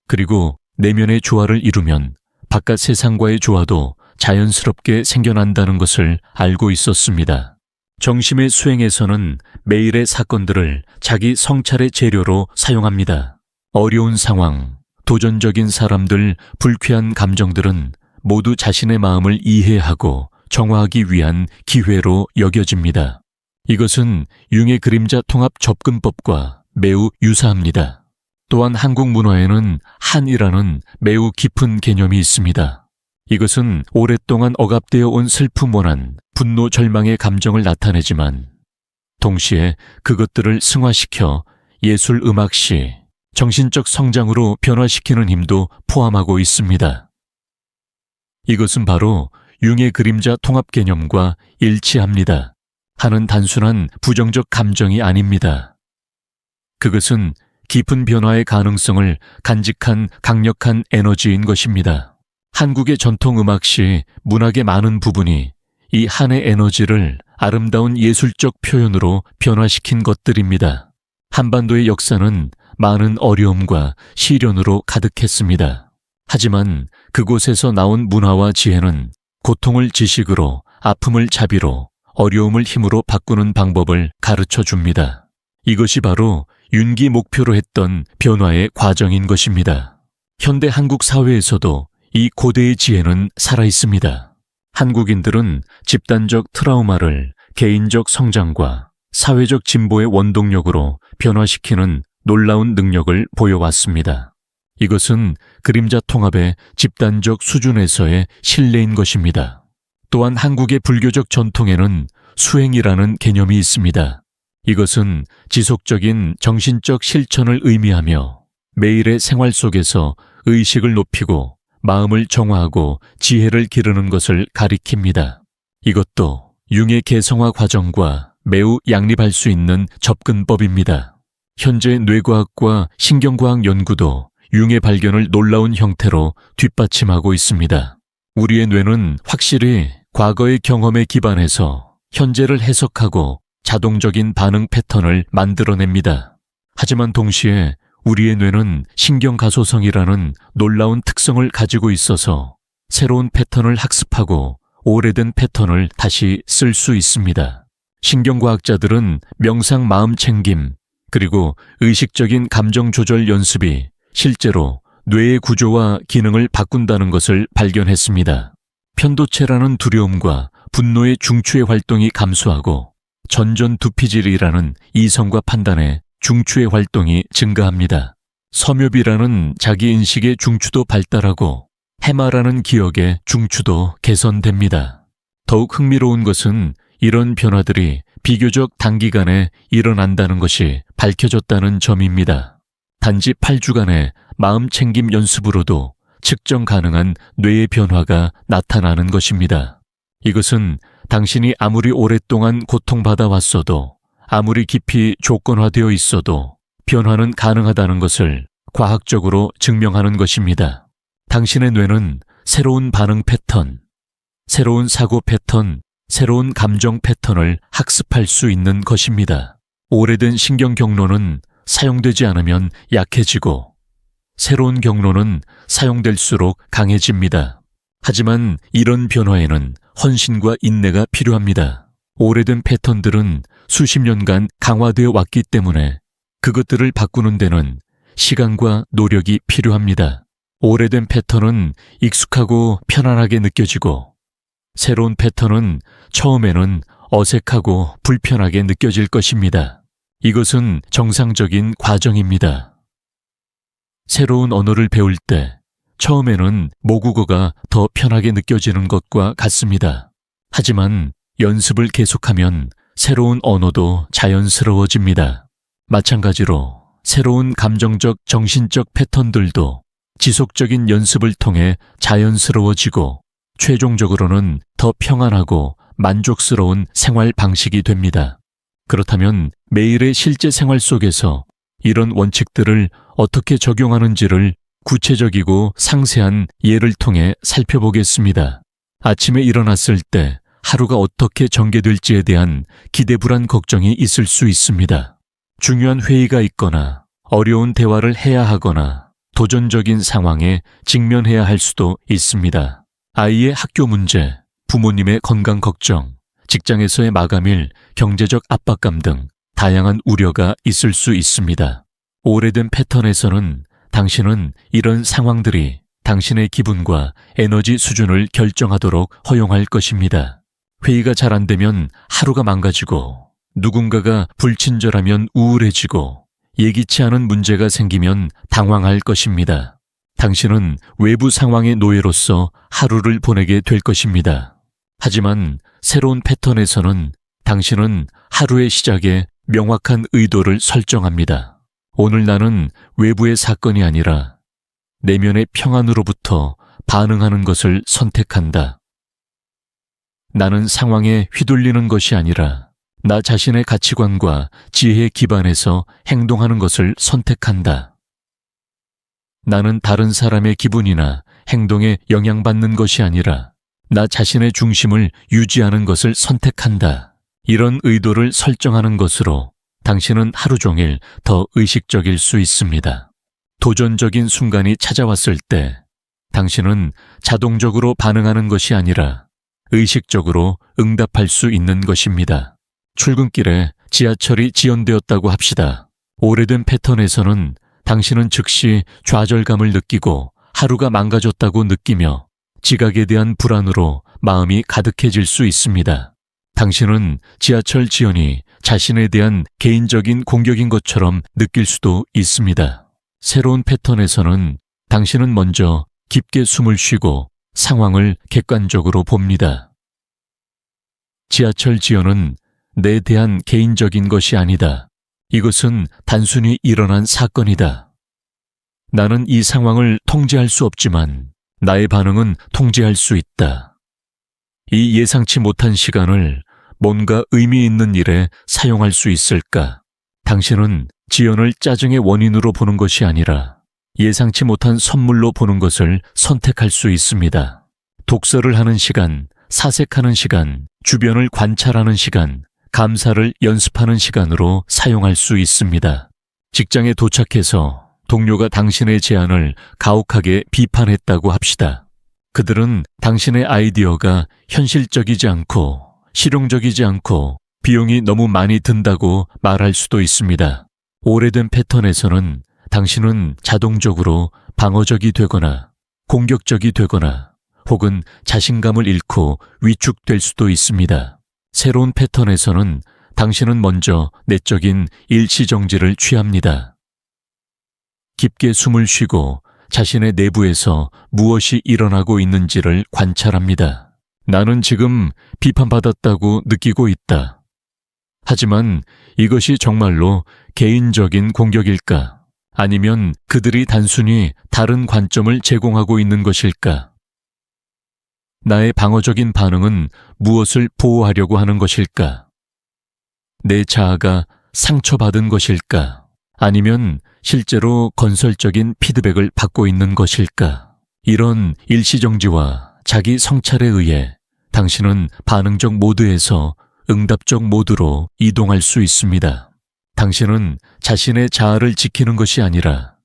그리고 내면의 조화를 이루면 바깥 세상과의 조화도 자연스럽게 생겨난다는 것을 알고 있었습니다. 정심의 수행에서는 매일의 사건들을 자기 성찰의 재료로 사용합니다. 어려운 상황, 도전적인 사람들, 불쾌한 감정들은 모두 자신의 마음을 이해하고 정화하기 위한 기회로 여겨집니다. 이것은 융의 그림자 통합 접근법과 매우 유사합니다. 또한 한국 문화에는 한이라는 매우 깊은 개념이 있습니다. 이것은 오랫동안 억압되어 온 슬픔, 원한, 분노, 절망의 감정을 나타내지만 동시에 그것들을 승화시켜 예술, 음악, 시, 정신적 성장으로 변화시키는 힘도 포함하고 있습니다. 이것은 바로 융의 그림자 통합 개념과 일치합니다. 한은 단순한 부정적 감정이 아닙니다. 그것은 깊은 변화의 가능성을 간직한 강력한 에너지인 것입니다. 한국의 전통 음악시, 문학의 많은 부분이 이 한의 에너지를 아름다운 예술적 표현으로 변화시킨 것들입니다. 한반도의 역사는 많은 어려움과 시련으로 가득했습니다. 하지만 그곳에서 나온 문화와 지혜는 고통을 지식으로, 아픔을 자비로, 어려움을 힘으로 바꾸는 방법을 가르쳐 줍니다. 이것이 바로 윤기 목표로 했던 변화의 과정인 것입니다. 현대 한국 사회에서도 이 고대의 지혜는 살아있습니다. 한국인들은 집단적 트라우마를 개인적 성장과 사회적 진보의 원동력으로 변화시키는 놀라운 능력을 보여왔습니다. 이것은 그림자 통합의 집단적 수준에서의 신뢰인 것입니다. 또한 한국의 불교적 전통에는 수행이라는 개념이 있습니다. 이것은 지속적인 정신적 실천을 의미하며 매일의 생활 속에서 의식을 높이고 마음을 정화하고 지혜를 기르는 것을 가리킵니다. 이것도 융의 개성화 과정과 매우 양립할 수 있는 접근법입니다. 현재 뇌과학과 신경과학 연구도 융의 발견을 놀라운 형태로 뒷받침하고 있습니다. 우리의 뇌는 확실히 과거의 경험에 기반해서 현재를 해석하고 자동적인 반응 패턴을 만들어냅니다. 하지만 동시에 우리의 뇌는 신경가소성이라는 놀라운 특성을 가지고 있어서 새로운 패턴을 학습하고 오래된 패턴을 다시 쓸 수 있습니다. 신경과학자들은 명상, 마음 챙김, 그리고 의식적인 감정 조절 연습이 실제로 뇌의 구조와 기능을 바꾼다는 것을 발견했습니다. 편도체라는 두려움과 분노의 중추의 활동이 감소하고 전전두피질이라는 이성과 판단의 중추의 활동이 증가합니다. 섬유비라는 자기인식의 중추도 발달하고 해마라는 기억의 중추도 개선됩니다. 더욱 흥미로운 것은 이런 변화들이 비교적 단기간에 일어난다는 것이 밝혀졌다는 점입니다. 단지 8주간의 마음 챙김 연습으로도 측정 가능한 뇌의 변화가 나타나는 것입니다. 이것은 당신이 아무리 오랫동안 고통받아 왔어도, 아무리 깊이 조건화되어 있어도 변화는 가능하다는 것을 과학적으로 증명하는 것입니다. 당신의 뇌는 새로운 반응 패턴, 새로운 사고 패턴, 새로운 감정 패턴을 학습할 수 있는 것입니다. 오래된 신경 경로는 사용되지 않으면 약해지고 새로운 경로는 사용될수록 강해집니다. 하지만 이런 변화에는 헌신과 인내가 필요합니다. 오래된 패턴들은 수십 년간 강화되어 왔기 때문에 그것들을 바꾸는 데는 시간과 노력이 필요합니다. 오래된 패턴은 익숙하고 편안하게 느껴지고 새로운 패턴은 처음에는 어색하고 불편하게 느껴질 것입니다. 이것은 정상적인 과정입니다. 새로운 언어를 배울 때 처음에는 모국어가 더 편하게 느껴지는 것과 같습니다. 하지만 연습을 계속하면 새로운 언어도 자연스러워집니다. 마찬가지로 새로운 감정적, 정신적 패턴들도 지속적인 연습을 통해 자연스러워지고 최종적으로는 더 평안하고 만족스러운 생활 방식이 됩니다. 그렇다면 매일의 실제 생활 속에서 이런 원칙들을 어떻게 적용하는지를 구체적이고 상세한 예를 통해 살펴보겠습니다. 아침에 일어났을 때 하루가 어떻게 전개될지에 대한 기대불안 걱정이 있을 수 있습니다. 중요한 회의가 있거나 어려운 대화를 해야 하거나 도전적인 상황에 직면해야 할 수도 있습니다. 아이의 학교 문제, 부모님의 건강 걱정, 직장에서의 마감일, 경제적 압박감 등 다양한 우려가 있을 수 있습니다. 오래된 패턴에서는 당신은 이런 상황들이 당신의 기분과 에너지 수준을 결정하도록 허용할 것입니다. 회의가 잘 안 되면 하루가 망가지고, 누군가가 불친절하면 우울해지고, 예기치 않은 문제가 생기면 당황할 것입니다. 당신은 외부 상황의 노예로서 하루를 보내게 될 것입니다. 하지만 새로운 패턴에서는 당신은 하루의 시작에 명확한 의도를 설정합니다. 오늘 나는 외부의 사건이 아니라 내면의 평안으로부터 반응하는 것을 선택한다. 나는 상황에 휘둘리는 것이 아니라 나 자신의 가치관과 지혜에 기반해서 행동하는 것을 선택한다. 나는 다른 사람의 기분이나 행동에 영향받는 것이 아니라 나 자신의 중심을 유지하는 것을 선택한다. 이런 의도를 설정하는 것으로 당신은 하루 종일 더 의식적일 수 있습니다. 도전적인 순간이 찾아왔을 때 당신은 자동적으로 반응하는 것이 아니라 의식적으로 응답할 수 있는 것입니다. 출근길에 지하철이 지연되었다고 합시다. 오래된 패턴에서는 당신은 즉시 좌절감을 느끼고 하루가 망가졌다고 느끼며 지각에 대한 불안으로 마음이 가득해질 수 있습니다. 당신은 지하철 지연이 자신에 대한 개인적인 공격인 것처럼 느낄 수도 있습니다. 새로운 패턴에서는 당신은 먼저 깊게 숨을 쉬고 상황을 객관적으로 봅니다. 지하철 지연은 내 대한 개인적인 것이 아니다. 이것은 단순히 일어난 사건이다. 나는 이 상황을 통제할 수 없지만 나의 반응은 통제할 수 있다. 이 예상치 못한 시간을 뭔가 의미 있는 일에 사용할 수 있을까? 당신은 지연을 짜증의 원인으로 보는 것이 아니라 예상치 못한 선물로 보는 것을 선택할 수 있습니다. 독서를 하는 시간, 사색하는 시간, 주변을 관찰하는 시간, 감사를 연습하는 시간으로 사용할 수 있습니다. 직장에 도착해서 동료가 당신의 제안을 가혹하게 비판했다고 합시다. 그들은 당신의 아이디어가 현실적이지 않고 실용적이지 않고 비용이 너무 많이 든다고 말할 수도 있습니다. 오래된 패턴에서는 당신은 자동적으로 방어적이 되거나 공격적이 되거나 혹은 자신감을 잃고 위축될 수도 있습니다. 새로운 패턴에서는 당신은 먼저 내적인 일시정지를 취합니다. 깊게 숨을 쉬고 자신의 내부에서 무엇이 일어나고 있는지를 관찰합니다. 나는 지금 비판받았다고 느끼고 있다. 하지만 이것이 정말로 개인적인 공격일까? 아니면 그들이 단순히 다른 관점을 제공하고 있는 것일까? 나의 방어적인 반응은 무엇을 보호하려고 하는 것일까? 내 자아가 상처받은 것일까? 아니면 실제로 건설적인 피드백을 받고 있는 것일까? 이런 일시정지와 자기 성찰에 의해 당신은 반응적 모드에서 응답적 모드로 이동할 수 있습니다. 당신은 자신의 자아를 지키는 것이 아니라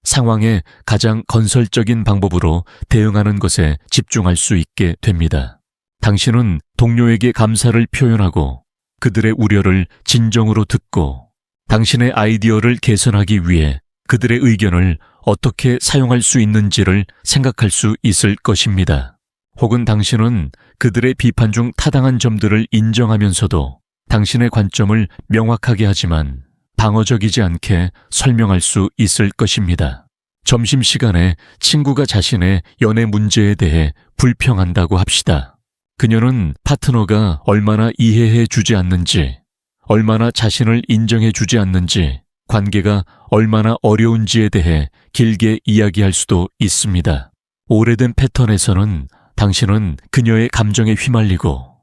상황에 가장 건설적인 방법으로 대응하는 것에 집중할 수 있게 됩니다. 당신은 동료에게 감사를 표현하고 그들의 우려를 진정으로 듣고 당신의 아이디어를 개선하기 위해 그들의 의견을 어떻게 사용할 수 있는지를 생각할 수 있을 것입니다. 혹은 당신은 그들의 비판 중 타당한 점들을 인정하면서도 당신의 관점을 명확하게 하지만 방어적이지 않게 설명할 수 있을 것입니다. 점심시간에 친구가 자신의 연애 문제에 대해 불평한다고 합시다. 그녀는 파트너가 얼마나 이해해 주지 않는지, 얼마나 자신을 인정해 주지 않는지, 관계가 얼마나 어려운지에 대해 길게 이야기할 수도 있습니다. 오래된 패턴에서는 당신은 그녀의 감정에 휘말리고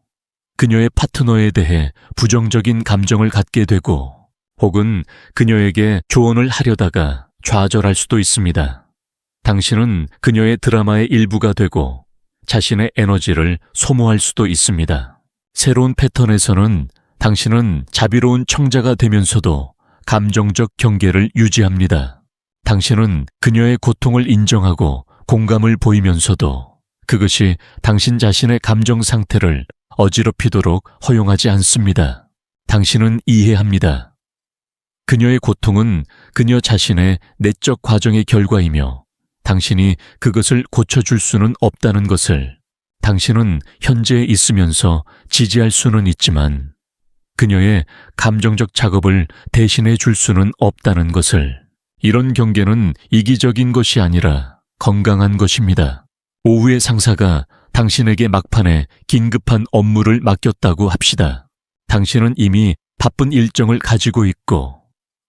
그녀의 파트너에 대해 부정적인 감정을 갖게 되고 혹은 그녀에게 조언을 하려다가 좌절할 수도 있습니다. 당신은 그녀의 드라마의 일부가 되고 자신의 에너지를 소모할 수도 있습니다. 새로운 패턴에서는 당신은 자비로운 청자가 되면서도 감정적 경계를 유지합니다. 당신은 그녀의 고통을 인정하고 공감을 보이면서도 그것이 당신 자신의 감정 상태를 어지럽히도록 허용하지 않습니다. 당신은 이해합니다. 그녀의 고통은 그녀 자신의 내적 과정의 결과이며 당신이 그것을 고쳐줄 수는 없다는 것을 당신은 현재에 있으면서 지지할 수는 있지만 그녀의 감정적 작업을 대신해 줄 수는 없다는 것을. 이런 경계는 이기적인 것이 아니라 건강한 것입니다. 오후에 상사가 당신에게 막판에 긴급한 업무를 맡겼다고 합시다. 당신은 이미 바쁜 일정을 가지고 있고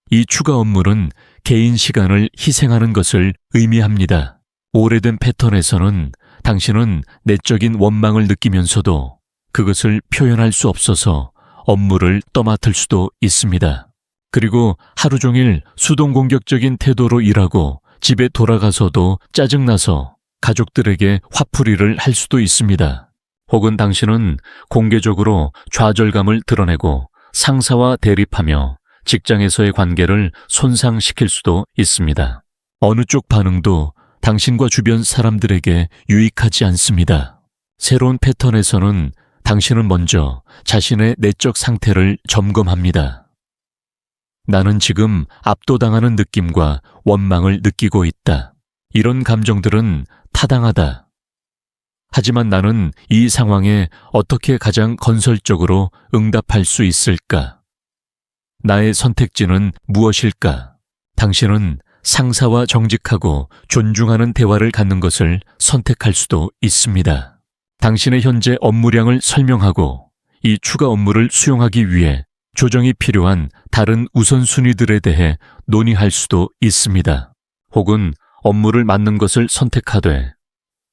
이 추가 업무는 개인 시간을 희생하는 것을 의미합니다. 오래된 패턴에서는 당신은 내적인 원망을 느끼면서도 그것을 표현할 수 없어서 업무를 떠맡을 수도 있습니다. 그리고 하루 종일 수동공격적인 태도로 일하고 집에 돌아가서도 짜증나서 가족들에게 화풀이를 할 수도 있습니다. 혹은 당신은 공개적으로 좌절감을 드러내고 상사와 대립하며 직장에서의 관계를 손상시킬 수도 있습니다. 어느 쪽 반응도 당신과 주변 사람들에게 유익하지 않습니다. 새로운 패턴에서는 당신은 먼저 자신의 내적 상태를 점검합니다. 나는 지금 압도당하는 느낌과 원망을 느끼고 있다. 이런 감정들은 타당하다. 하지만 나는 이 상황에 어떻게 가장 건설적으로 응답할 수 있을까? 나의 선택지는 무엇일까? 당신은 상사와 정직하고 존중하는 대화를 갖는 것을 선택할 수도 있습니다. 당신의 현재 업무량을 설명하고 이 추가 업무를 수용하기 위해 조정이 필요한 다른 우선순위들에 대해 논의할 수도 있습니다. 혹은 업무를 맡는 것을 선택하되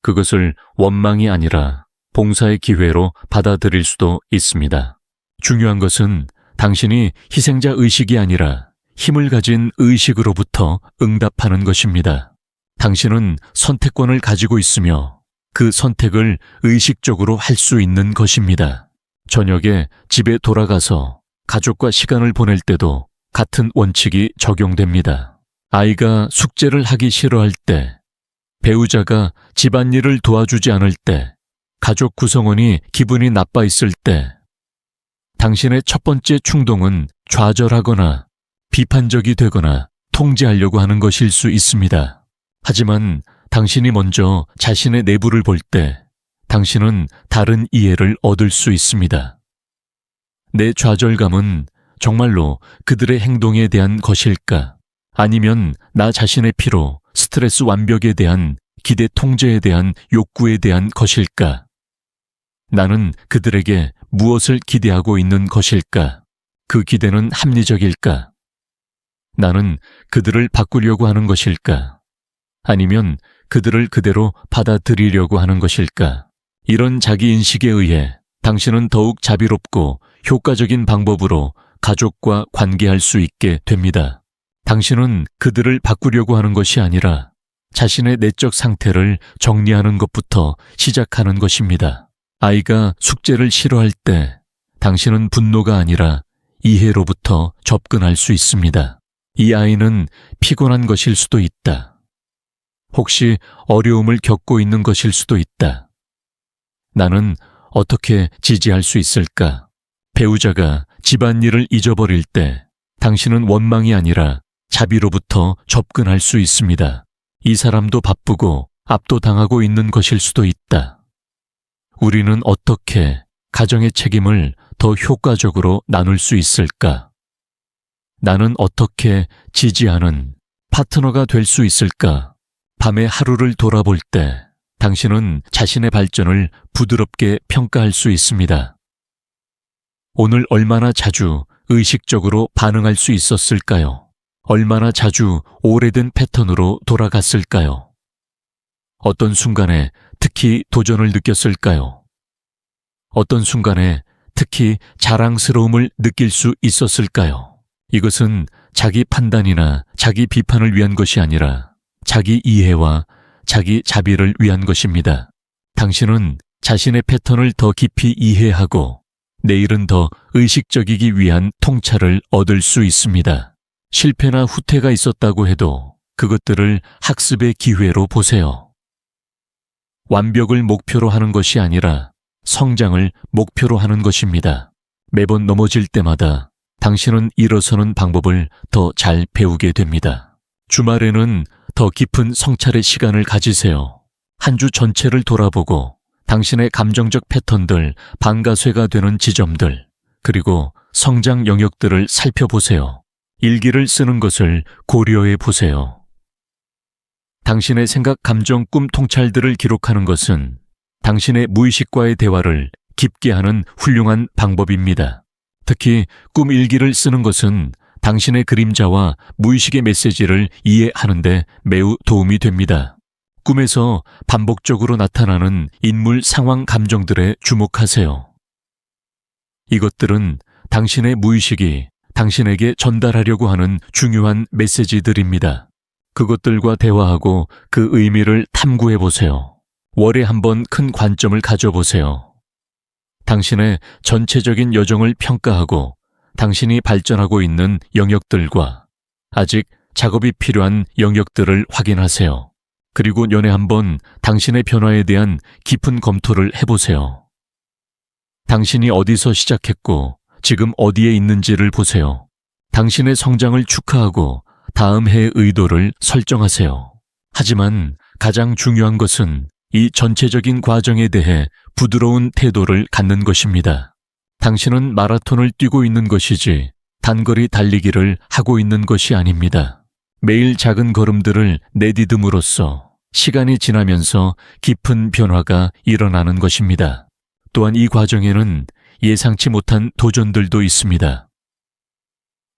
그것을 원망이 아니라 봉사의 기회로 받아들일 수도 있습니다. 중요한 것은 당신이 희생자 의식이 아니라 힘을 가진 의식으로부터 응답하는 것입니다. 당신은 선택권을 가지고 있으며 그 선택을 의식적으로 할 수 있는 것입니다. 저녁에 집에 돌아가서 가족과 시간을 보낼 때도 같은 원칙이 적용됩니다. 아이가 숙제를 하기 싫어할 때, 배우자가 집안일을 도와주지 않을 때, 가족 구성원이 기분이 나빠 있을 때, 당신의 첫 번째 충동은 좌절하거나 비판적이 되거나 통제하려고 하는 것일 수 있습니다. 하지만 당신이 먼저 자신의 내부를 볼 때 당신은 다른 이해를 얻을 수 있습니다. 내 좌절감은 정말로 그들의 행동에 대한 것일까? 아니면 나 자신의 피로, 스트레스 완벽에 대한 기대 통제에 대한 욕구에 대한 것일까? 나는 그들에게 무엇을 기대하고 있는 것일까? 그 기대는 합리적일까? 나는 그들을 바꾸려고 하는 것일까? 아니면 그들을 그대로 받아들이려고 하는 것일까? 이런 자기인식에 의해 당신은 더욱 자비롭고 효과적인 방법으로 가족과 관계할 수 있게 됩니다. 당신은 그들을 바꾸려고 하는 것이 아니라 자신의 내적 상태를 정리하는 것부터 시작하는 것입니다. 아이가 숙제를 싫어할 때 당신은 분노가 아니라 이해로부터 접근할 수 있습니다. 이 아이는 피곤한 것일 수도 있다. 혹시 어려움을 겪고 있는 것일 수도 있다. 나는 어떻게 지지할 수 있을까? 배우자가 집안일을 잊어버릴 때 당신은 원망이 아니라 자비로부터 접근할 수 있습니다. 이 사람도 바쁘고 압도당하고 있는 것일 수도 있다. 우리는 어떻게 가정의 책임을 더 효과적으로 나눌 수 있을까? 나는 어떻게 지지하는 파트너가 될 수 있을까? 밤에 하루를 돌아볼 때 당신은 자신의 발전을 부드럽게 평가할 수 있습니다. 오늘 얼마나 자주 의식적으로 반응할 수 있었을까요? 얼마나 자주 오래된 패턴으로 돌아갔을까요? 어떤 순간에 특히 도전을 느꼈을까요? 어떤 순간에 특히 자랑스러움을 느낄 수 있었을까요? 이것은 자기 판단이나 자기 비판을 위한 것이 아니라 자기 이해와 자기 자비를 위한 것입니다. 당신은 자신의 패턴을 더 깊이 이해하고 내일은 더 의식적이기 위한 통찰을 얻을 수 있습니다. 실패나 후퇴가 있었다고 해도 그것들을 학습의 기회로 보세요. 완벽을 목표로 하는 것이 아니라 성장을 목표로 하는 것입니다. 매번 넘어질 때마다 당신은 일어서는 방법을 더 잘 배우게 됩니다. 주말에는 더 깊은 성찰의 시간을 가지세요. 한 주 전체를 돌아보고 당신의 감정적 패턴들, 방가쇠가 되는 지점들, 그리고 성장 영역들을 살펴보세요. 일기를 쓰는 것을 고려해 보세요. 당신의 생각, 감정, 꿈 통찰들을 기록하는 것은 당신의 무의식과의 대화를 깊게 하는 훌륭한 방법입니다. 특히 꿈 일기를 쓰는 것은 당신의 그림자와 무의식의 메시지를 이해하는 데 매우 도움이 됩니다. 꿈에서 반복적으로 나타나는 인물, 상황, 감정들에 주목하세요. 이것들은 당신의 무의식이 당신에게 전달하려고 하는 중요한 메시지들입니다. 그것들과 대화하고 그 의미를 탐구해 보세요. 월에 한 번 큰 관점을 가져보세요. 당신의 전체적인 여정을 평가하고 당신이 발전하고 있는 영역들과 아직 작업이 필요한 영역들을 확인하세요. 그리고 연애 한번 당신의 변화에 대한 깊은 검토를 해보세요. 당신이 어디서 시작했고 지금 어디에 있는지를 보세요. 당신의 성장을 축하하고 다음 해의 의도를 설정하세요. 하지만 가장 중요한 것은 이 전체적인 과정에 대해 부드러운 태도를 갖는 것입니다. 당신은 마라톤을 뛰고 있는 것이지 단거리 달리기를 하고 있는 것이 아닙니다. 매일 작은 걸음들을 내디듬으로써 시간이 지나면서 깊은 변화가 일어나는 것입니다. 또한 이 과정에는 예상치 못한 도전들도 있습니다.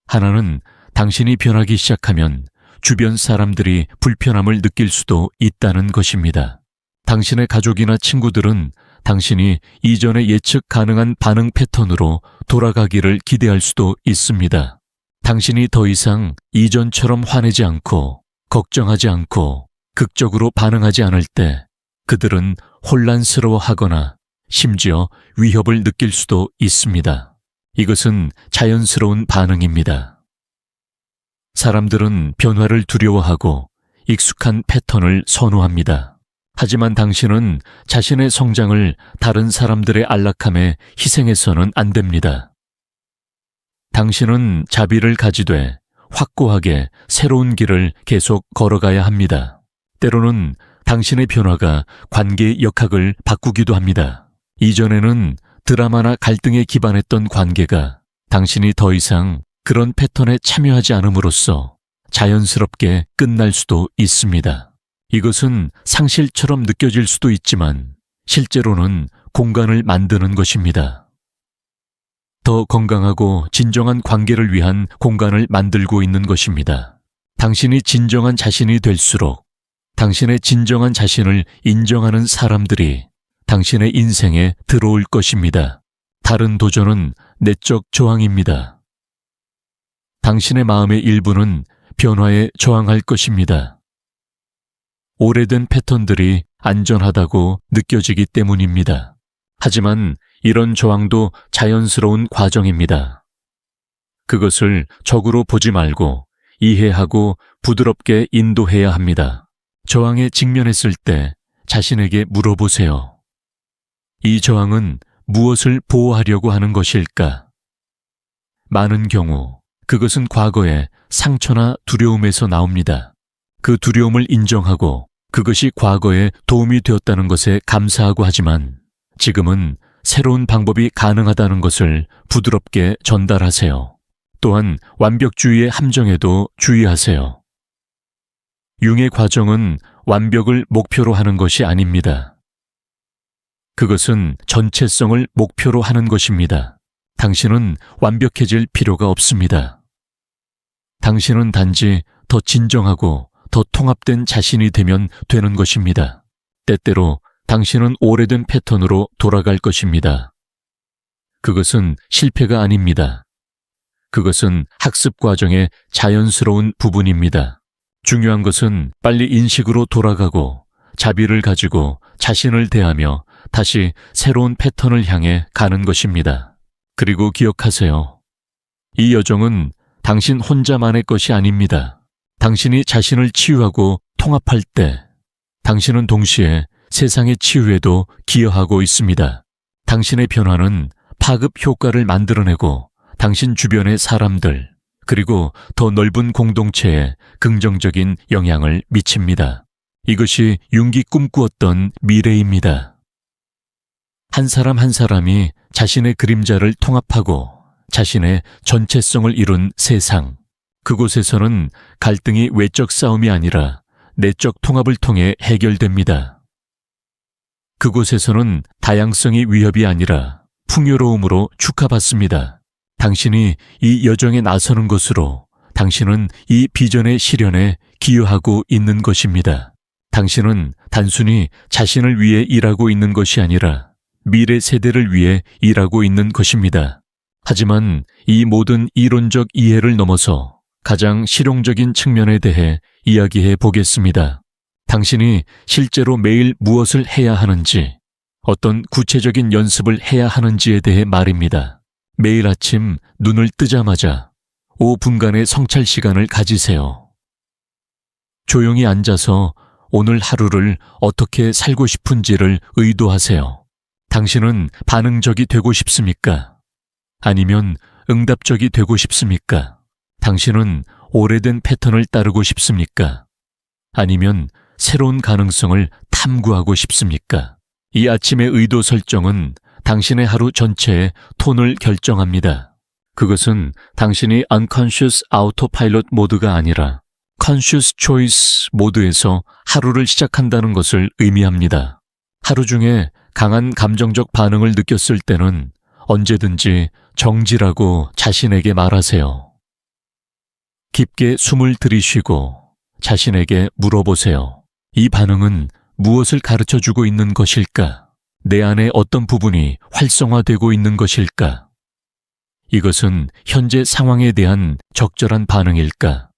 하나는 당신이 변하기 시작하면 주변 사람들이 불편함을 느낄 수도 있다는 것입니다. 당신의 가족이나 친구들은 당신이 이전에 예측 가능한 반응 패턴으로 돌아가기를 기대할 수도 있습니다. 당신이 더 이상 이전처럼 화내지 않고 걱정하지 않고 극적으로 반응하지 않을 때 그들은 혼란스러워하거나 심지어 위협을 느낄 수도 있습니다. 이것은 자연스러운 반응입니다. 사람들은 변화를 두려워하고 익숙한 패턴을 선호합니다. 하지만 당신은 자신의 성장을 다른 사람들의 안락함에 희생해서는 안 됩니다. 당신은 자비를 가지되 확고하게 새로운 길을 계속 걸어가야 합니다. 때로는 당신의 변화가 관계의 역학을 바꾸기도 합니다. 이전에는 드라마나 갈등에 기반했던 관계가 당신이 더 이상 그런 패턴에 참여하지 않음으로써 자연스럽게 끝날 수도 있습니다. 이것은 상실처럼 느껴질 수도 있지만 실제로는 공간을 만드는 것입니다. 더 건강하고 진정한 관계를 위한 공간을 만들고 있는 것입니다. 당신이 진정한 자신이 될수록 당신의 진정한 자신을 인정하는 사람들이 당신의 인생에 들어올 것입니다. 다른 도전은 내적 저항입니다. 당신의 마음의 일부는 변화에 저항할 것입니다. 오래된 패턴들이 안전하다고 느껴지기 때문입니다. 하지만 이런 저항도 자연스러운 과정입니다. 그것을 적으로 보지 말고 이해하고 부드럽게 인도해야 합니다. 저항에 직면했을 때 자신에게 물어보세요. 이 저항은 무엇을 보호하려고 하는 것일까? 많은 경우 그것은 과거의 상처나 두려움에서 나옵니다. 그 두려움을 인정하고 그것이 과거에 도움이 되었다는 것에 감사하고 하지만 지금은 새로운 방법이 가능하다는 것을 부드럽게 전달하세요. 또한 완벽주의의 함정에도 주의하세요. 융의 과정은 완벽을 목표로 하는 것이 아닙니다. 그것은 전체성을 목표로 하는 것입니다. 당신은 완벽해질 필요가 없습니다. 당신은 단지 더 진정하고 더 통합된 자신이 되면 되는 것입니다. 때때로 당신은 오래된 패턴으로 돌아갈 것입니다. 그것은 실패가 아닙니다. 그것은 학습 과정의 자연스러운 부분입니다. 중요한 것은 빨리 인식으로 돌아가고 자비를 가지고 자신을 대하며 다시 새로운 패턴을 향해 가는 것입니다. 그리고 기억하세요. 이 여정은 당신 혼자만의 것이 아닙니다. 당신이 자신을 치유하고 통합할 때 당신은 동시에 세상의 치유에도 기여하고 있습니다. 당신의 변화는 파급 효과를 만들어내고 당신 주변의 사람들 그리고 더 넓은 공동체에 긍정적인 영향을 미칩니다. 이것이 융기 꿈꾸었던 미래입니다. 한 사람 한 사람이 자신의 그림자를 통합하고 자신의 전체성을 이룬 세상. 그곳에서는 갈등이 외적 싸움이 아니라 내적 통합을 통해 해결됩니다. 그곳에서는 다양성이 위협이 아니라 풍요로움으로 축하받습니다. 당신이 이 여정에 나서는 것으로 당신은 이 비전의 실현에 기여하고 있는 것입니다. 당신은 단순히 자신을 위해 일하고 있는 것이 아니라 미래 세대를 위해 일하고 있는 것입니다. 하지만 이 모든 이론적 이해를 넘어서 가장 실용적인 측면에 대해 이야기해 보겠습니다. 당신이 실제로 매일 무엇을 해야 하는지, 어떤 구체적인 연습을 해야 하는지에 대해 말입니다. 매일 아침 눈을 뜨자마자 5분간의 성찰 시간을 가지세요. 조용히 앉아서 오늘 하루를 어떻게 살고 싶은지를 의도하세요. 당신은 반응적이 되고 싶습니까? 아니면 응답적이 되고 싶습니까? 당신은 오래된 패턴을 따르고 싶습니까? 아니면 새로운 가능성을 탐구하고 싶습니까? 이 아침의 의도 설정은 당신의 하루 전체의 톤을 결정합니다. 그것은 당신이 unconscious autopilot 모드가 아니라 conscious choice 모드에서 하루를 시작한다는 것을 의미합니다. 하루 중에 강한 감정적 반응을 느꼈을 때는 언제든지 정지라고 자신에게 말하세요. 깊게 숨을 들이쉬고 자신에게 물어보세요. 이 반응은 무엇을 가르쳐주고 있는 것일까? 내 안에 어떤 부분이 활성화되고 있는 것일까? 이것은 현재 상황에 대한 적절한 반응일까?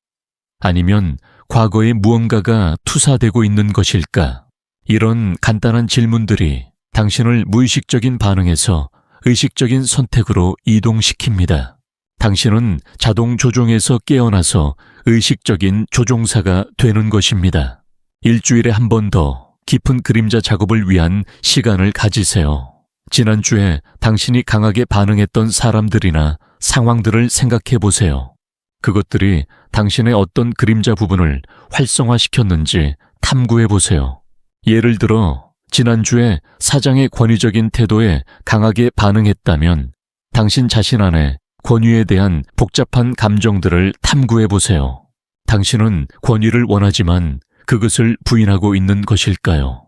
아니면 과거의 무언가가 투사되고 있는 것일까? 이런 간단한 질문들이 당신을 무의식적인 반응에서 의식적인 선택으로 이동시킵니다. 당신은 자동 조종에서 깨어나서 의식적인 조종사가 되는 것입니다. 일주일에 한 번 더 깊은 그림자 작업을 위한 시간을 가지세요. 지난주에 당신이 강하게 반응했던 사람들이나 상황들을 생각해 보세요. 그것들이 당신의 어떤 그림자 부분을 활성화시켰는지 탐구해 보세요. 예를 들어 지난주에 사장의 권위적인 태도에 강하게 반응했다면 당신 자신 안에 권위에 대한 복잡한 감정들을 탐구해 보세요. 당신은 권위를 원하지만 그것을 부인하고 있는 것일까요?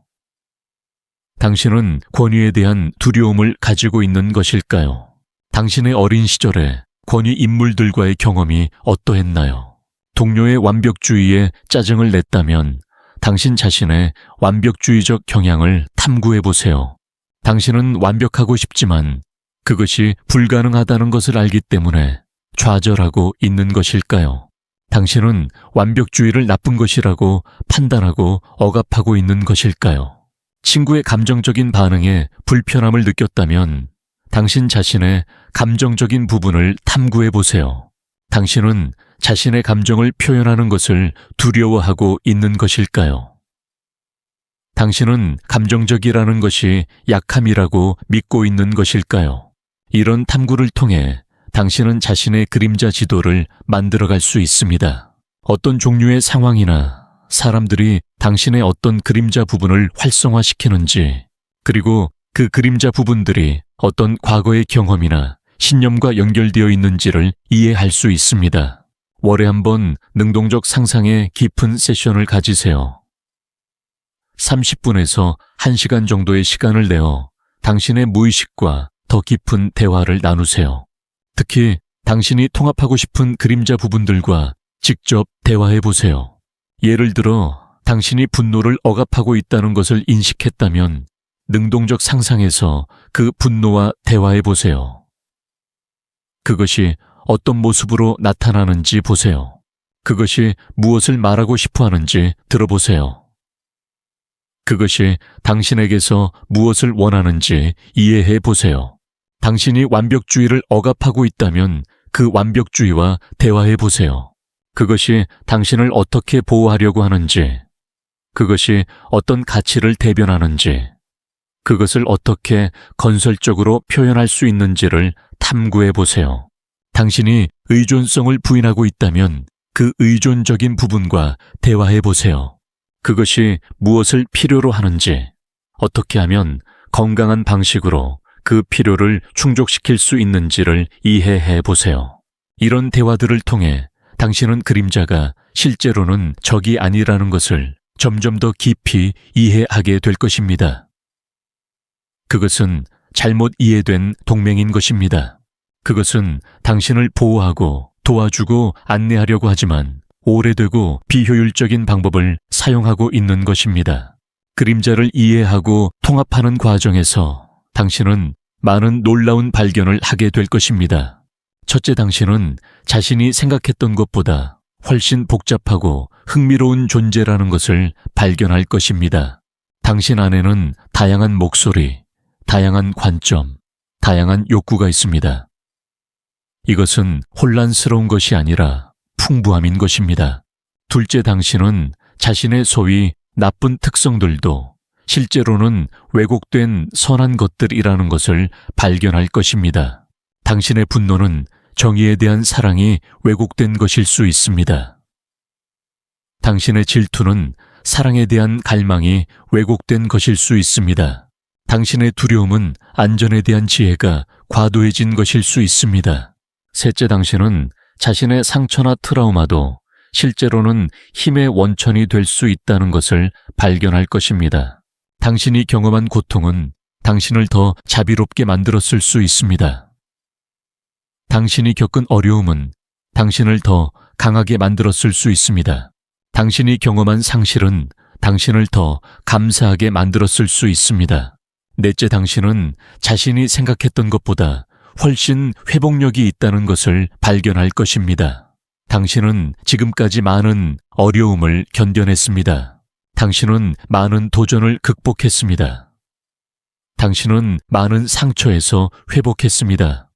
당신은 권위에 대한 두려움을 가지고 있는 것일까요? 당신의 어린 시절에 권위 인물들과의 경험이 어떠했나요? 동료의 완벽주의에 짜증을 냈다면 당신 자신의 완벽주의적 경향을 탐구해 보세요. 당신은 완벽하고 싶지만 그것이 불가능하다는 것을 알기 때문에 좌절하고 있는 것일까요? 당신은 완벽주의를 나쁜 것이라고 판단하고 억압하고 있는 것일까요? 친구의 감정적인 반응에 불편함을 느꼈다면 당신 자신의 감정적인 부분을 탐구해 보세요. 당신은 자신의 감정을 표현하는 것을 두려워하고 있는 것일까요? 당신은 감정적이라는 것이 약함이라고 믿고 있는 것일까요? 이런 탐구를 통해 당신은 자신의 그림자 지도를 만들어갈 수 있습니다. 어떤 종류의 상황이나 사람들이 당신의 어떤 그림자 부분을 활성화시키는지, 그리고 그 그림자 부분들이 어떤 과거의 경험이나 신념과 연결되어 있는지를 이해할 수 있습니다. 월에 한 번 능동적 상상의 깊은 세션을 가지세요. 30분에서 1시간 정도의 시간을 내어 당신의 무의식과 더 깊은 대화를 나누세요. 특히 당신이 통합하고 싶은 그림자 부분들과 직접 대화해 보세요. 예를 들어 당신이 분노를 억압하고 있다는 것을 인식했다면 능동적 상상에서 그 분노와 대화해 보세요. 그것이 어떤 모습으로 나타나는지 보세요. 그것이 무엇을 말하고 싶어 하는지 들어보세요. 그것이 당신에게서 무엇을 원하는지 이해해 보세요. 당신이 완벽주의를 억압하고 있다면 그 완벽주의와 대화해 보세요. 그것이 당신을 어떻게 보호하려고 하는지, 그것이 어떤 가치를 대변하는지, 그것을 어떻게 건설적으로 표현할 수 있는지를 탐구해 보세요. 당신이 의존성을 부인하고 있다면 그 의존적인 부분과 대화해 보세요. 그것이 무엇을 필요로 하는지, 어떻게 하면 건강한 방식으로 그 필요를 충족시킬 수 있는지를 이해해 보세요. 이런 대화들을 통해 당신은 그림자가 실제로는 적이 아니라는 것을 점점 더 깊이 이해하게 될 것입니다. 그것은 잘못 이해된 동맹인 것입니다. 그것은 당신을 보호하고 도와주고 안내하려고 하지만 오래되고 비효율적인 방법을 사용하고 있는 것입니다. 그림자를 이해하고 통합하는 과정에서 당신은 많은 놀라운 발견을 하게 될 것입니다. 첫째, 당신은 자신이 생각했던 것보다 훨씬 복잡하고 흥미로운 존재라는 것을 발견할 것입니다. 당신 안에는 다양한 목소리, 다양한 관점, 다양한 욕구가 있습니다. 이것은 혼란스러운 것이 아니라 풍부함인 것입니다. 둘째, 당신은 자신의 소위 나쁜 특성들도 실제로는 왜곡된 선한 것들이라는 것을 발견할 것입니다. 당신의 분노는 정의에 대한 사랑이 왜곡된 것일 수 있습니다. 당신의 질투는 사랑에 대한 갈망이 왜곡된 것일 수 있습니다. 당신의 두려움은 안전에 대한 지혜가 과도해진 것일 수 있습니다. 셋째, 당신은 자신의 상처나 트라우마도 실제로는 힘의 원천이 될 수 있다는 것을 발견할 것입니다. 당신이 경험한 고통은 당신을 더 자비롭게 만들었을 수 있습니다. 당신이 겪은 어려움은 당신을 더 강하게 만들었을 수 있습니다. 당신이 경험한 상실은 당신을 더 감사하게 만들었을 수 있습니다. 넷째, 당신은 자신이 생각했던 것보다 훨씬 회복력이 있다는 것을 발견할 것입니다. 당신은 지금까지 많은 어려움을 견뎌냈습니다. 당신은 많은 도전을 극복했습니다. 당신은 많은 상처에서 회복했습니다.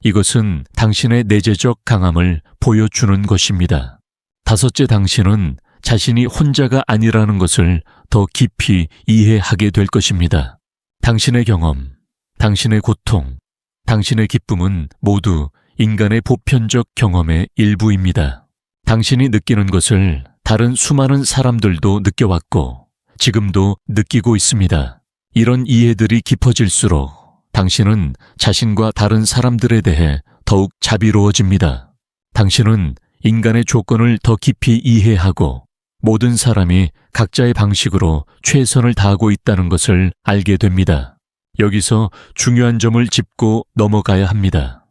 이것은 당신의 내재적 강함을 보여주는 것입니다. 다섯째, 당신은 자신이 혼자가 아니라는 것을 더 깊이 이해하게 될 것입니다. 당신의 경험, 당신의 고통, 당신의 기쁨은 모두 인간의 보편적 경험의 일부입니다. 당신이 느끼는 것을 다른 수많은 사람들도 느껴왔고 지금도 느끼고 있습니다. 이런 이해들이 깊어질수록 당신은 자신과 다른 사람들에 대해 더욱 자비로워집니다. 당신은 인간의 조건을 더 깊이 이해하고 모든 사람이 각자의 방식으로 최선을 다하고 있다는 것을 알게 됩니다. 여기서 중요한 점을 짚고 넘어가야 합니다.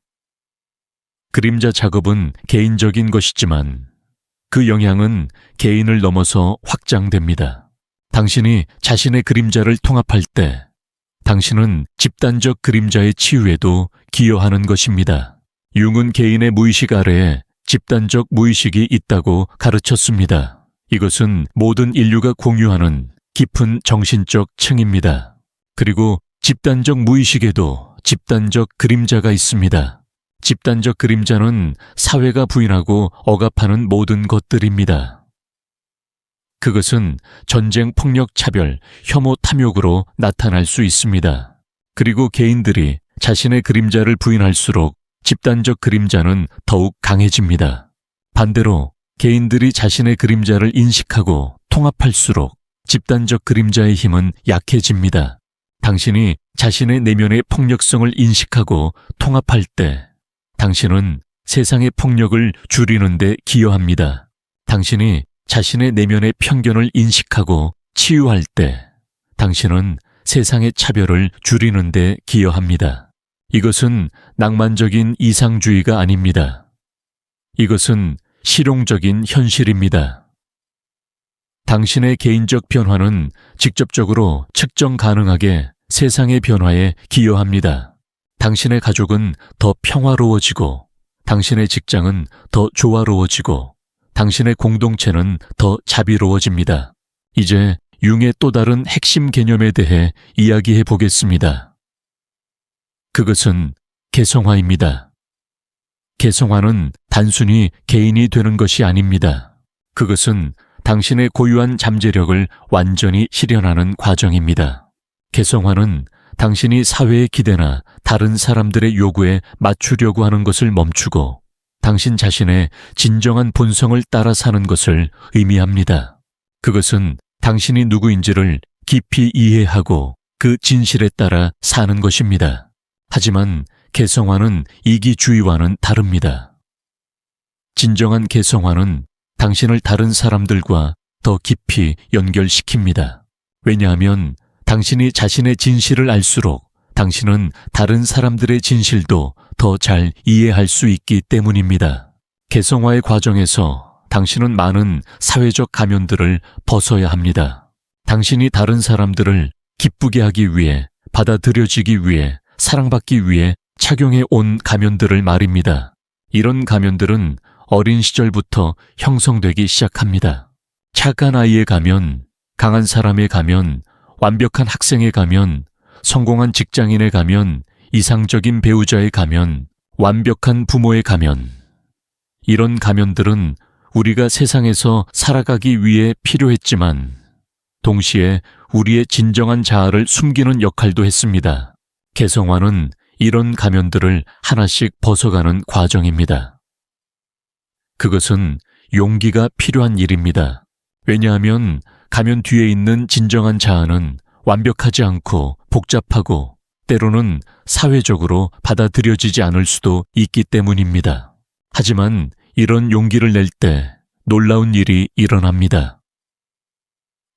그림자 작업은 개인적인 것이지만 그 영향은 개인을 넘어서 확장됩니다. 당신이 자신의 그림자를 통합할 때 당신은 집단적 그림자의 치유에도 기여하는 것입니다. 융은 개인의 무의식 아래에 집단적 무의식이 있다고 가르쳤습니다. 이것은 모든 인류가 공유하는 깊은 정신적 층입니다. 그리고 집단적 무의식에도 집단적 그림자가 있습니다. 집단적 그림자는 사회가 부인하고 억압하는 모든 것들입니다. 그것은 전쟁, 폭력, 차별, 혐오, 탐욕으로 나타날 수 있습니다. 그리고 개인들이 자신의 그림자를 부인할수록 집단적 그림자는 더욱 강해집니다. 반대로 개인들이 자신의 그림자를 인식하고 통합할수록 집단적 그림자의 힘은 약해집니다. 당신이 자신의 내면의 폭력성을 인식하고 통합할 때 당신은 세상의 폭력을 줄이는 데 기여합니다. 당신이 자신의 내면의 편견을 인식하고 치유할 때 당신은 세상의 차별을 줄이는 데 기여합니다. 이것은 낭만적인 이상주의가 아닙니다. 이것은 실용적인 현실입니다. 당신의 개인적 변화는 직접적으로 측정 가능하게 세상의 변화에 기여합니다. 당신의 가족은 더 평화로워지고, 당신의 직장은 더 조화로워지고, 당신의 공동체는 더 자비로워집니다. 이제 융의 또 다른 핵심 개념에 대해 이야기해 보겠습니다. 그것은 개성화입니다. 개성화는 단순히 개인이 되는 것이 아닙니다. 그것은 당신의 고유한 잠재력을 완전히 실현하는 과정입니다. 개성화는 당신이 사회의 기대나 다른 사람들의 요구에 맞추려고 하는 것을 멈추고 당신 자신의 진정한 본성을 따라 사는 것을 의미합니다. 그것은 당신이 누구인지를 깊이 이해하고 그 진실에 따라 사는 것입니다. 하지만 개성화는 이기주의와는 다릅니다. 진정한 개성화는 당신을 다른 사람들과 더 깊이 연결시킵니다. 왜냐하면 당신이 자신의 진실을 알수록 당신은 다른 사람들의 진실도 더 잘 이해할 수 있기 때문입니다. 개성화의 과정에서 당신은 많은 사회적 가면들을 벗어야 합니다. 당신이 다른 사람들을 기쁘게 하기 위해, 받아들여지기 위해, 사랑받기 위해 착용해 온 가면들을 말입니다. 이런 가면들은 어린 시절부터 형성되기 시작합니다. 착한 아이의 가면, 강한 사람의 가면, 완벽한 학생의 가면, 성공한 직장인의 가면, 이상적인 배우자의 가면, 완벽한 부모의 가면. 이런 가면들은 우리가 세상에서 살아가기 위해 필요했지만 동시에 우리의 진정한 자아를 숨기는 역할도 했습니다. 개성화는 이런 가면들을 하나씩 벗어가는 과정입니다. 그것은 용기가 필요한 일입니다. 왜냐하면 가면 뒤에 있는 진정한 자아는 완벽하지 않고 복잡하고 때로는 사회적으로 받아들여지지 않을 수도 있기 때문입니다. 하지만 이런 용기를 낼 때 놀라운 일이 일어납니다.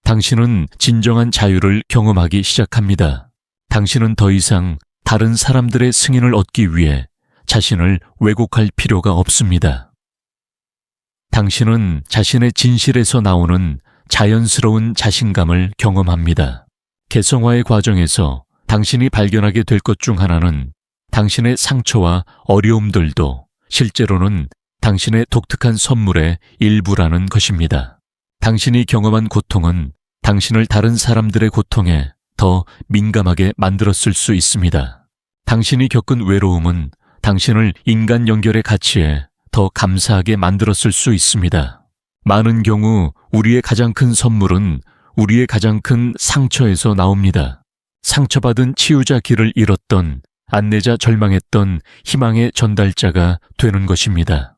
당신은 진정한 자유를 경험하기 시작합니다. 당신은 더 이상 다른 사람들의 승인을 얻기 위해 자신을 왜곡할 필요가 없습니다. 당신은 자신의 진실에서 나오는 자연스러운 자신감을 경험합니다. 개성화의 과정에서 당신이 발견하게 될 것 중 하나는 당신의 상처와 어려움들도 실제로는 당신의 독특한 선물의 일부라는 것입니다. 당신이 경험한 고통은 당신을 다른 사람들의 고통에 더 민감하게 만들었을 수 있습니다. 당신이 겪은 외로움은 당신을 인간 연결의 가치에 더 감사하게 만들었을 수 있습니다. 많은 경우 우리의 가장 큰 선물은 우리의 가장 큰 상처에서 나옵니다. 상처받은 치유자 길을 잃었던, 안내자 절망했던 희망의 전달자가 되는 것입니다.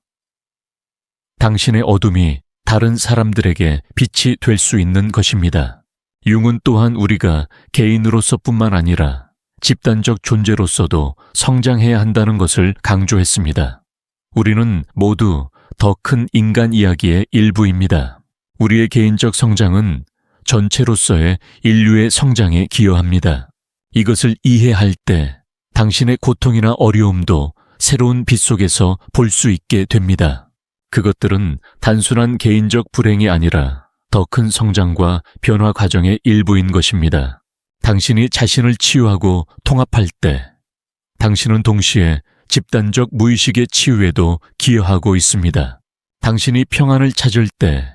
당신의 어둠이 다른 사람들에게 빛이 될 수 있는 것입니다. 융은 또한 우리가 개인으로서뿐만 아니라 집단적 존재로서도 성장해야 한다는 것을 강조했습니다. 우리는 모두 더 큰 인간 이야기의 일부입니다. 우리의 개인적 성장은 전체로서의 인류의 성장에 기여합니다. 이것을 이해할 때 당신의 고통이나 어려움도 새로운 빛 속에서 볼 수 있게 됩니다. 그것들은 단순한 개인적 불행이 아니라 더 큰 성장과 변화 과정의 일부인 것입니다. 당신이 자신을 치유하고 통합할 때 당신은 동시에 집단적 무의식의 치유에도 기여하고 있습니다. 당신이 평안을 찾을 때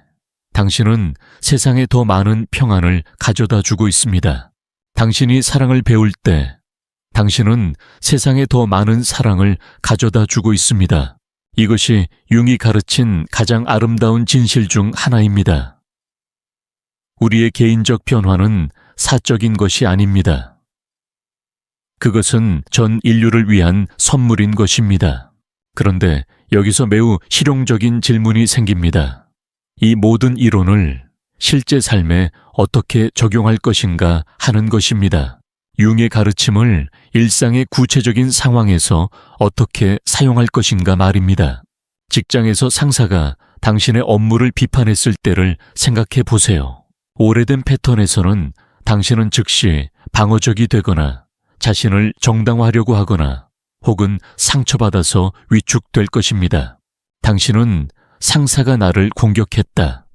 당신은 세상에 더 많은 평안을 가져다 주고 있습니다. 당신이 사랑을 배울 때 당신은 세상에 더 많은 사랑을 가져다 주고 있습니다. 이것이 융이 가르친 가장 아름다운 진실 중 하나입니다. 우리의 개인적 변화는 사적인 것이 아닙니다. 그것은 전 인류를 위한 선물인 것입니다. 그런데 여기서 매우 실용적인 질문이 생깁니다. 이 모든 이론을 실제 삶에 어떻게 적용할 것인가 하는 것입니다. 융의 가르침을 일상의 구체적인 상황에서 어떻게 사용할 것인가 말입니다. 직장에서 상사가 당신의 업무를 비판했을 때를 생각해 보세요. 오래된 패턴에서는 당신은 즉시 방어적이 되거나 자신을 정당화하려고 하거나 혹은 상처받아서 위축될 것입니다. 당신은 상사가 나를 공격했다.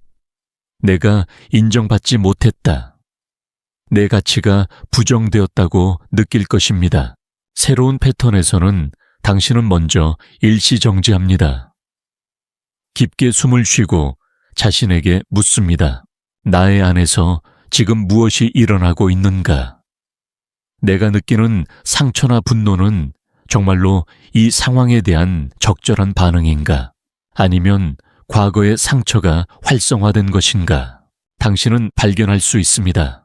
내가 인정받지 못했다. 내 가치가 부정되었다고 느낄 것입니다. 새로운 패턴에서는 당신은 먼저 일시정지합니다. 깊게 숨을 쉬고 자신에게 묻습니다. 나의 안에서 지금 무엇이 일어나고 있는가? 내가 느끼는 상처나 분노는 정말로 이 상황에 대한 적절한 반응인가? 아니면 과거의 상처가 활성화된 것인가? 당신은 발견할 수 있습니다.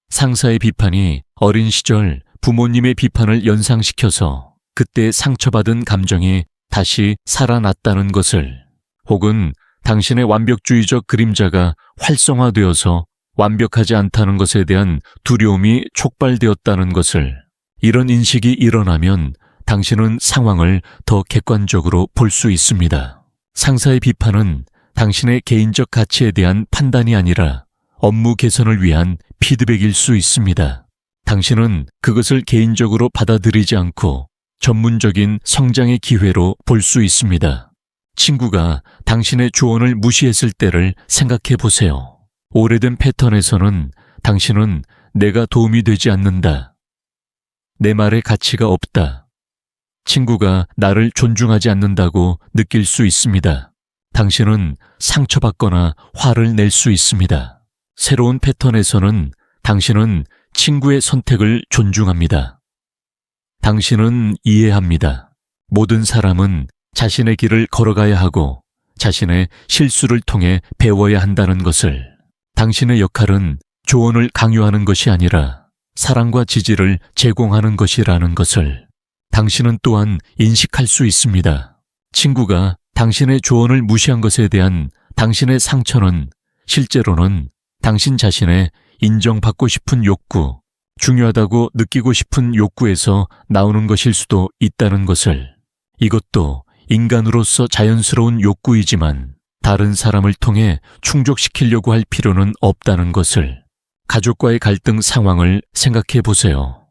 상사의 비판이 어린 시절 부모님의 비판을 연상시켜서 그때 상처받은 감정이 다시 살아났다는 것을, 혹은 당신의 완벽주의적 그림자가 활성화되어서 완벽하지 않다는 것에 대한 두려움이 촉발되었다는 것을, 이런 인식이 일어나면 당신은 상황을 더 객관적으로 볼 수 있습니다. 상사의 비판은 당신의 개인적 가치에 대한 판단이 아니라 업무 개선을 위한 피드백일 수 있습니다. 당신은 그것을 개인적으로 받아들이지 않고 전문적인 성장의 기회로 볼 수 있습니다. 친구가 당신의 조언을 무시했을 때를 생각해 보세요. 오래된 패턴에서는 당신은 내가 도움이 되지 않는다, 내 말에 가치가 없다, 친구가 나를 존중하지 않는다고 느낄 수 있습니다. 당신은 상처받거나 화를 낼 수 있습니다. 새로운 패턴에서는 당신은 친구의 선택을 존중합니다. 당신은 이해합니다. 모든 사람은 자신의 길을 걸어가야 하고 자신의 실수를 통해 배워야 한다는 것을, 당신의 역할은 조언을 강요하는 것이 아니라 사랑과 지지를 제공하는 것이라는 것을 당신은 또한 인식할 수 있습니다. 친구가 당신의 조언을 무시한 것에 대한 당신의 상처는 실제로는 당신 자신의 인정받고 싶은 욕구, 중요하다고 느끼고 싶은 욕구에서 나오는 것일 수도 있다는 것을, 이것도 인간으로서 자연스러운 욕구이지만 다른 사람을 통해 충족시키려고 할 필요는 없다는 것을, 가족과의 갈등 상황을 생각해 보세요.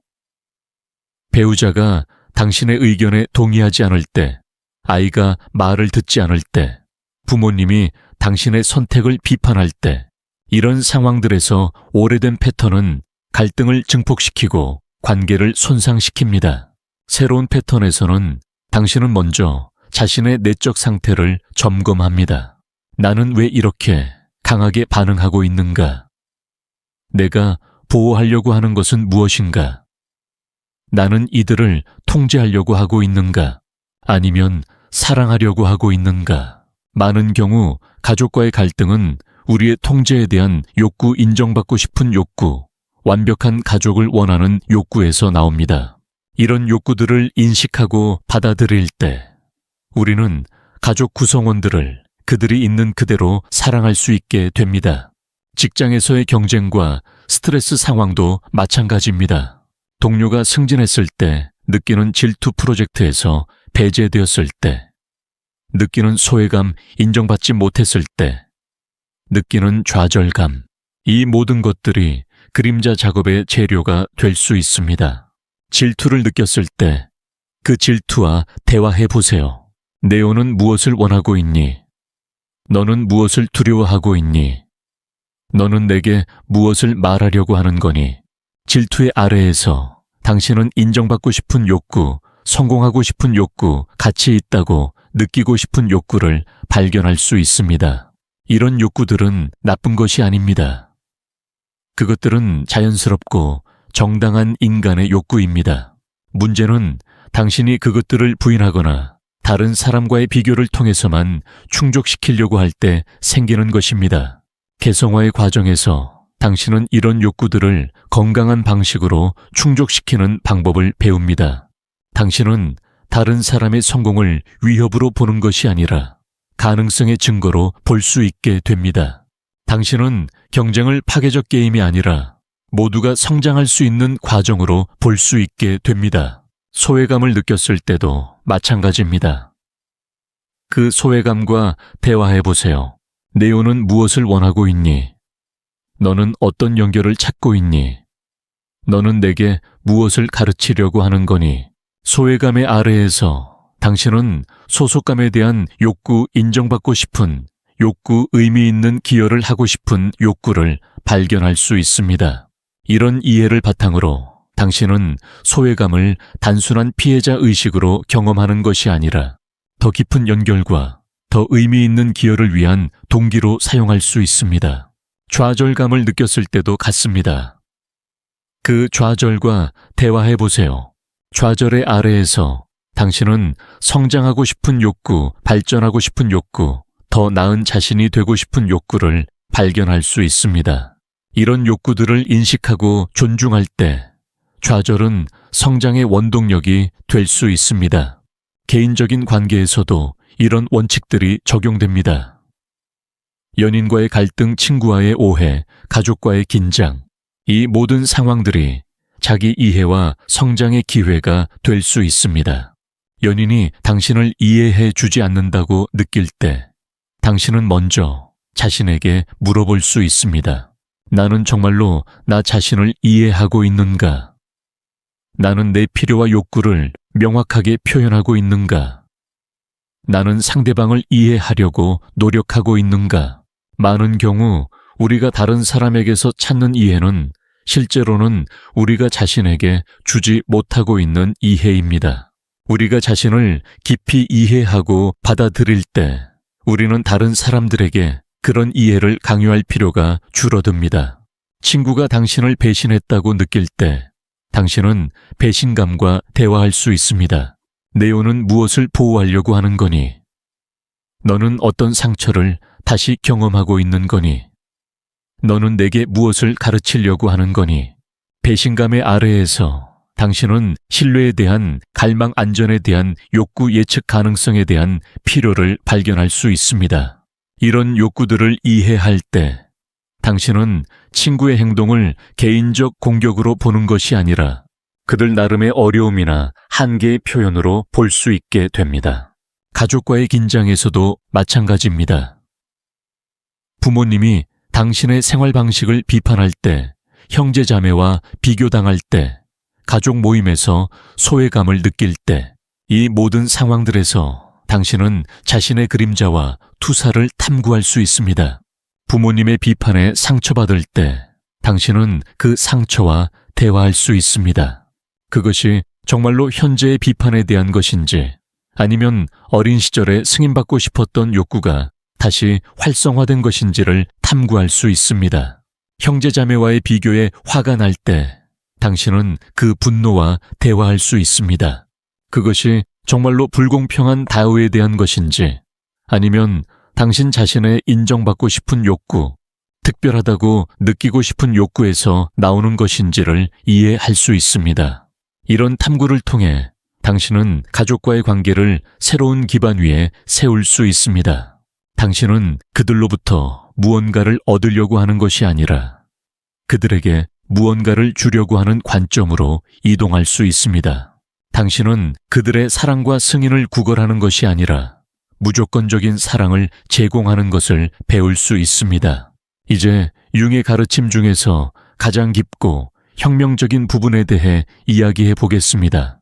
배우자가 당신의 의견에 동의하지 않을 때, 아이가 말을 듣지 않을 때, 부모님이 당신의 선택을 비판할 때, 이런 상황들에서 오래된 패턴은 갈등을 증폭시키고 관계를 손상시킵니다. 새로운 패턴에서는 당신은 먼저 자신의 내적 상태를 점검합니다. 나는 왜 이렇게 강하게 반응하고 있는가? 내가 보호하려고 하는 것은 무엇인가? 나는 이들을 통제하려고 하고 있는가? 아니면 사랑하려고 하고 있는가? 많은 경우 가족과의 갈등은 우리의 통제에 대한 욕구, 인정받고 싶은 욕구, 완벽한 가족을 원하는 욕구에서 나옵니다. 이런 욕구들을 인식하고 받아들일 때 우리는 가족 구성원들을 그들이 있는 그대로 사랑할 수 있게 됩니다. 직장에서의 경쟁과 스트레스 상황도 마찬가지입니다. 동료가 승진했을 때 느끼는 질투, 프로젝트에서 배제되었을 때 느끼는 소외감, 인정받지 못했을 때 느끼는 좌절감, 이 모든 것들이 그림자 작업의 재료가 될 수 있습니다. 질투를 느꼈을 때 그 질투와 대화해 보세요. 네오는 무엇을 원하고 있니? 너는 무엇을 두려워하고 있니? 너는 내게 무엇을 말하려고 하는 거니? 질투의 아래에서 당신은 인정받고 싶은 욕구, 성공하고 싶은 욕구, 가치 있다고 느끼고 싶은 욕구를 발견할 수 있습니다. 이런 욕구들은 나쁜 것이 아닙니다. 그것들은 자연스럽고 정당한 인간의 욕구입니다. 문제는 당신이 그것들을 부인하거나 다른 사람과의 비교를 통해서만 충족시키려고 할 때 생기는 것입니다. 개성화의 과정에서 당신은 이런 욕구들을 건강한 방식으로 충족시키는 방법을 배웁니다. 당신은 다른 사람의 성공을 위협으로 보는 것이 아니라 가능성의 증거로 볼 수 있게 됩니다. 당신은 경쟁을 파괴적 게임이 아니라 모두가 성장할 수 있는 과정으로 볼 수 있게 됩니다. 소외감을 느꼈을 때도 마찬가지입니다. 그 소외감과 대화해 보세요. 네오는 무엇을 원하고 있니? 너는 어떤 연결을 찾고 있니? 너는 내게 무엇을 가르치려고 하는 거니? 소외감의 아래에서 당신은 소속감에 대한 욕구, 인정받고 싶은 욕구, 의미 있는 기여를 하고 싶은 욕구를 발견할 수 있습니다. 이런 이해를 바탕으로 당신은 소외감을 단순한 피해자 의식으로 경험하는 것이 아니라 더 깊은 연결과 더 의미 있는 기여를 위한 동기로 사용할 수 있습니다. 좌절감을 느꼈을 때도 같습니다. 그 좌절과 대화해 보세요. 좌절의 아래에서 당신은 성장하고 싶은 욕구, 발전하고 싶은 욕구, 더 나은 자신이 되고 싶은 욕구를 발견할 수 있습니다. 이런 욕구들을 인식하고 존중할 때 좌절은 성장의 원동력이 될 수 있습니다. 개인적인 관계에서도 이런 원칙들이 적용됩니다. 연인과의 갈등, 친구와의 오해, 가족과의 긴장, 이 모든 상황들이 자기 이해와 성장의 기회가 될 수 있습니다. 연인이 당신을 이해해 주지 않는다고 느낄 때 당신은 먼저 자신에게 물어볼 수 있습니다. 나는 정말로 나 자신을 이해하고 있는가? 나는 내 필요와 욕구를 명확하게 표현하고 있는가? 나는 상대방을 이해하려고 노력하고 있는가? 많은 경우 우리가 다른 사람에게서 찾는 이해는 실제로는 우리가 자신에게 주지 못하고 있는 이해입니다. 우리가 자신을 깊이 이해하고 받아들일 때 우리는 다른 사람들에게 그런 이해를 강요할 필요가 줄어듭니다. 친구가 당신을 배신했다고 느낄 때 당신은 배신감과 대화할 수 있습니다. 네오는 무엇을 보호하려고 하는 거니? 너는 어떤 상처를 다시 경험하고 있는 거니? 너는 내게 무엇을 가르치려고 하는 거니? 배신감의 아래에서 당신은 신뢰에 대한 갈망, 안전에 대한 욕구, 예측 가능성에 대한 필요를 발견할 수 있습니다. 이런 욕구들을 이해할 때 당신은 친구의 행동을 개인적 공격으로 보는 것이 아니라 그들 나름의 어려움이나 한계의 표현으로 볼 수 있게 됩니다. 가족과의 긴장에서도 마찬가지입니다. 부모님이 당신의 생활 방식을 비판할 때, 형제자매와 비교당할 때, 가족 모임에서 소외감을 느낄 때, 이 모든 상황들에서 당신은 자신의 그림자와 투사를 탐구할 수 있습니다. 부모님의 비판에 상처받을 때 당신은 그 상처와 대화할 수 있습니다. 그것이 정말로 현재의 비판에 대한 것인지 아니면 어린 시절에 승인받고 싶었던 욕구가 다시 활성화된 것인지를 탐구할 수 있습니다. 형제자매와의 비교에 화가 날 때 당신은 그 분노와 대화할 수 있습니다. 그것이 정말로 불공평한 다우에 대한 것인지 아니면 당신 자신의 인정받고 싶은 욕구, 특별하다고 느끼고 싶은 욕구에서 나오는 것인지를 이해할 수 있습니다. 이런 탐구를 통해 당신은 가족과의 관계를 새로운 기반 위에 세울 수 있습니다. 당신은 그들로부터 무언가를 얻으려고 하는 것이 아니라 그들에게 무언가를 주려고 하는 관점으로 이동할 수 있습니다. 당신은 그들의 사랑과 승인을 구걸하는 것이 아니라 무조건적인 사랑을 제공하는 것을 배울 수 있습니다. 이제 융의 가르침 중에서 가장 깊고 혁명적인 부분에 대해 이야기해 보겠습니다.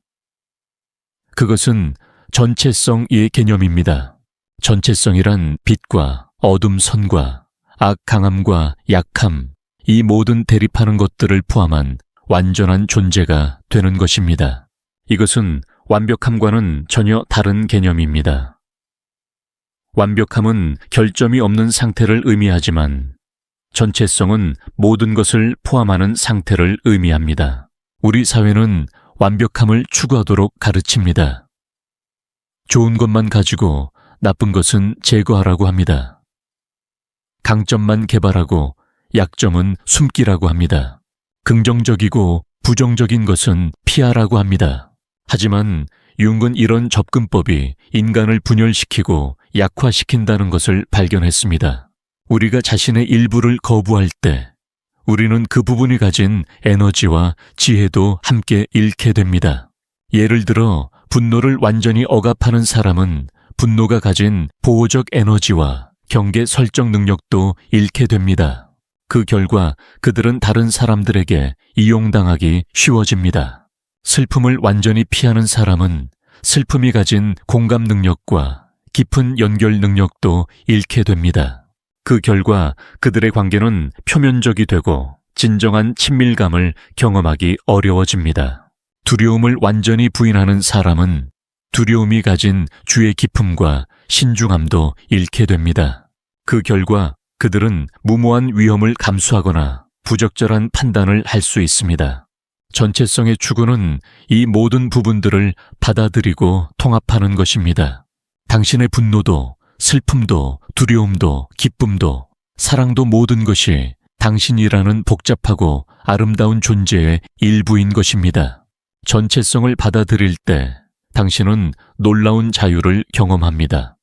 그것은 전체성의 개념입니다. 전체성이란 빛과 어둠, 선과 악, 강함과 약함, 이 모든 대립하는 것들을 포함한 완전한 존재가 되는 것입니다. 이것은 완벽함과는 전혀 다른 개념입니다. 완벽함은 결점이 없는 상태를 의미하지만 전체성은 모든 것을 포함하는 상태를 의미합니다. 우리 사회는 완벽함을 추구하도록 가르칩니다. 좋은 것만 가지고 나쁜 것은 제거하라고 합니다. 강점만 개발하고 약점은 숨기라고 합니다. 긍정적이고 부정적인 것은 피하라고 합니다. 하지만 융은 이런 접근법이 인간을 분열시키고 약화시킨다는 것을 발견했습니다. 우리가 자신의 일부를 거부할 때 우리는 그 부분이 가진 에너지와 지혜도 함께 잃게 됩니다. 예를 들어 분노를 완전히 억압하는 사람은 분노가 가진 보호적 에너지와 경계 설정 능력도 잃게 됩니다. 그 결과 그들은 다른 사람들에게 이용당하기 쉬워집니다. 슬픔을 완전히 피하는 사람은 슬픔이 가진 공감 능력과 깊은 연결 능력도 잃게 됩니다. 그 결과 그들의 관계는 표면적이 되고 진정한 친밀감을 경험하기 어려워집니다. 두려움을 완전히 부인하는 사람은 두려움이 가진 주의 깊음과 신중함도 잃게 됩니다. 그 결과 그들은 무모한 위험을 감수하거나 부적절한 판단을 할 수 있습니다. 전체성의 추구는 이 모든 부분들을 받아들이고 통합하는 것입니다. 당신의 분노도, 슬픔도, 두려움도, 기쁨도, 사랑도 모든 것이 당신이라는 복잡하고 아름다운 존재의 일부인 것입니다. 전체성을 받아들일 때 당신은 놀라운 자유를 경험합니다.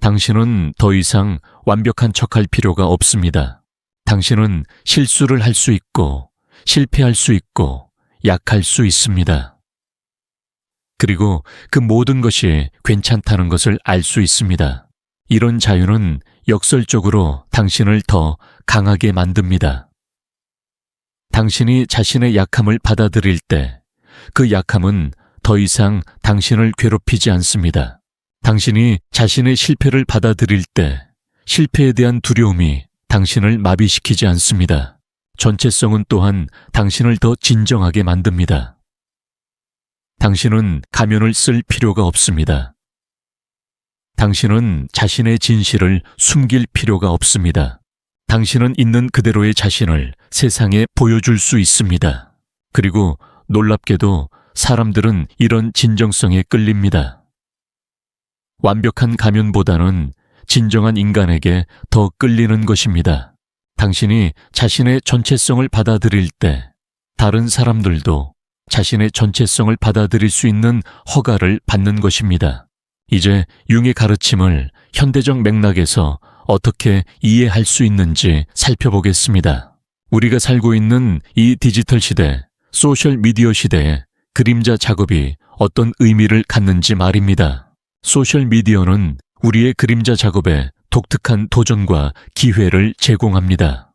당신은 더 이상 완벽한 척할 필요가 없습니다. 당신은 실수를 할 수 있고, 실패할 수 있고, 약할 수 있습니다. 그리고 그 모든 것이 괜찮다는 것을 알 수 있습니다. 이런 자유는 역설적으로 당신을 더 강하게 만듭니다. 당신이 자신의 약함을 받아들일 때 그 약함은 더 이상 당신을 괴롭히지 않습니다. 당신이 자신의 실패를 받아들일 때 실패에 대한 두려움이 당신을 마비시키지 않습니다. 전체성은 또한 당신을 더 진정하게 만듭니다. 당신은 가면을 쓸 필요가 없습니다. 당신은 자신의 진실을 숨길 필요가 없습니다. 당신은 있는 그대로의 자신을 세상에 보여줄 수 있습니다. 그리고 놀랍게도 사람들은 이런 진정성에 끌립니다. 완벽한 가면보다는 진정한 인간에게 더 끌리는 것입니다. 당신이 자신의 전체성을 받아들일 때 다른 사람들도 자신의 전체성을 받아들일 수 있는 허가를 받는 것입니다. 이제 융의 가르침을 현대적 맥락에서 어떻게 이해할 수 있는지 살펴보겠습니다. 우리가 살고 있는 이 디지털 시대, 소셜미디어 시대에 그림자 작업이 어떤 의미를 갖는지 말입니다. 소셜미디어는 우리의 그림자 작업에 독특한 도전과 기회를 제공합니다.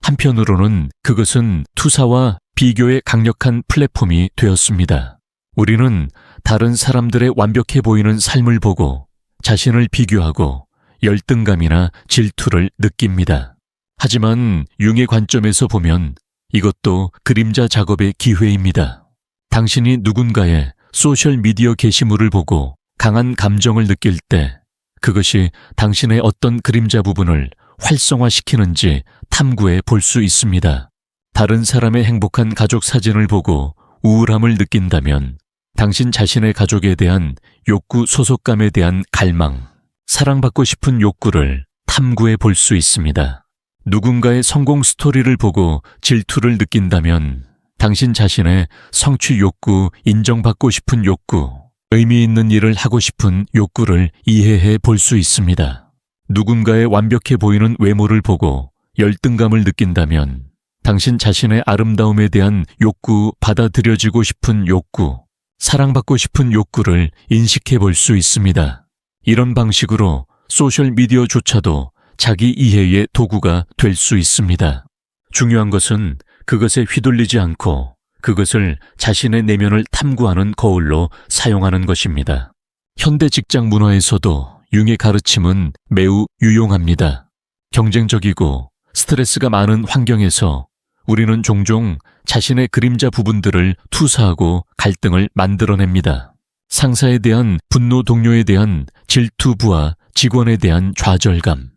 한편으로는 그것은 투사와 비교의 강력한 플랫폼이 되었습니다. 우리는 다른 사람들의 완벽해 보이는 삶을 보고 자신을 비교하고 열등감이나 질투를 느낍니다. 하지만 융의 관점에서 보면 이것도 그림자 작업의 기회입니다. 당신이 누군가의 소셜미디어 게시물을 보고 강한 감정을 느낄 때 그것이 당신의 어떤 그림자 부분을 활성화시키는지 탐구해 볼 수 있습니다. 다른 사람의 행복한 가족 사진을 보고 우울함을 느낀다면 당신 자신의 가족에 대한 욕구 소속감에 대한 갈망, 사랑받고 싶은 욕구를 탐구해 볼 수 있습니다. 누군가의 성공 스토리를 보고 질투를 느낀다면 당신 자신의 성취 욕구, 인정받고 싶은 욕구, 의미 있는 일을 하고 싶은 욕구를 이해해 볼 수 있습니다. 누군가의 완벽해 보이는 외모를 보고 열등감을 느낀다면 당신 자신의 아름다움에 대한 욕구, 받아들여지고 싶은 욕구, 사랑받고 싶은 욕구를 인식해 볼 수 있습니다. 이런 방식으로 소셜미디어조차도 자기 이해의 도구가 될 수 있습니다. 중요한 것은 그것에 휘둘리지 않고 그것을 자신의 내면을 탐구하는 거울로 사용하는 것입니다. 현대 직장 문화에서도 융의 가르침은 매우 유용합니다. 경쟁적이고 스트레스가 많은 환경에서 우리는 종종 자신의 그림자 부분들을 투사하고 갈등을 만들어냅니다. 상사에 대한 분노, 동료에 대한 질투, 부하, 직원에 대한 좌절감.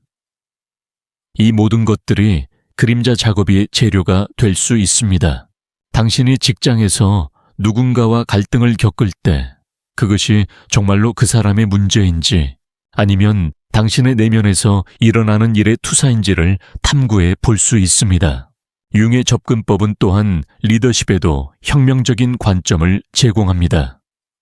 이 모든 것들이 그림자 작업의 재료가 될 수 있습니다. 당신이 직장에서 누군가와 갈등을 겪을 때 그것이 정말로 그 사람의 문제인지 아니면 당신의 내면에서 일어나는 일의 투사인지를 탐구해 볼 수 있습니다. 융의 접근법은 또한 리더십에도 혁명적인 관점을 제공합니다.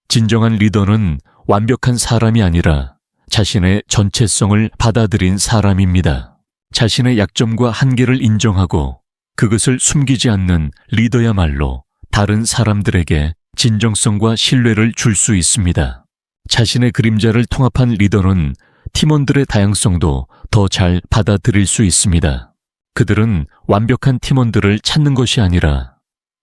진정한 리더는 완벽한 사람이 아니라 자신의 전체성을 받아들인 사람입니다. 자신의 약점과 한계를 인정하고 그것을 숨기지 않는 리더야말로 다른 사람들에게 진정성과 신뢰를 줄 수 있습니다. 자신의 그림자를 통합한 리더는 팀원들의 다양성도 더 잘 받아들일 수 있습니다. 그들은 완벽한 팀원들을 찾는 것이 아니라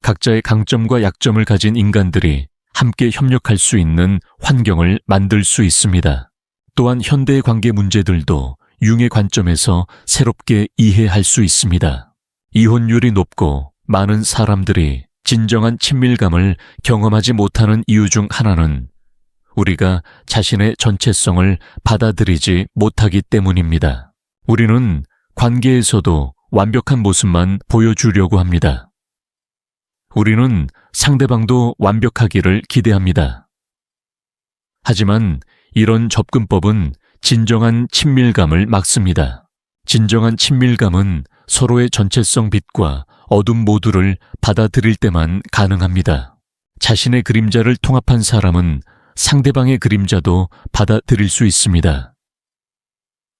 각자의 강점과 약점을 가진 인간들이 함께 협력할 수 있는 환경을 만들 수 있습니다. 또한 현대의 관계 문제들도 융의 관점에서 새롭게 이해할 수 있습니다. 이혼율이 높고 많은 사람들이 진정한 친밀감을 경험하지 못하는 이유 중 하나는 우리가 자신의 전체성을 받아들이지 못하기 때문입니다. 우리는 관계에서도 완벽한 모습만 보여주려고 합니다. 우리는 상대방도 완벽하기를 기대합니다. 하지만 이런 접근법은 진정한 친밀감을 막습니다. 진정한 친밀감은 서로의 전체성 빛과 어둠 모두를 받아들일 때만 가능합니다. 자신의 그림자를 통합한 사람은 상대방의 그림자도 받아들일 수 있습니다.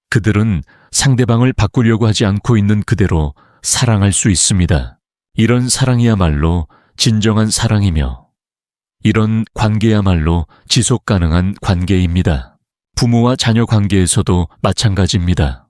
그들은 상대방을 바꾸려고 하지 않고 있는 그대로 사랑할 수 있습니다. 이런 사랑이야말로 진정한 사랑이며 이런 관계야말로 지속 가능한 관계입니다. 부모와 자녀 관계에서도 마찬가지입니다.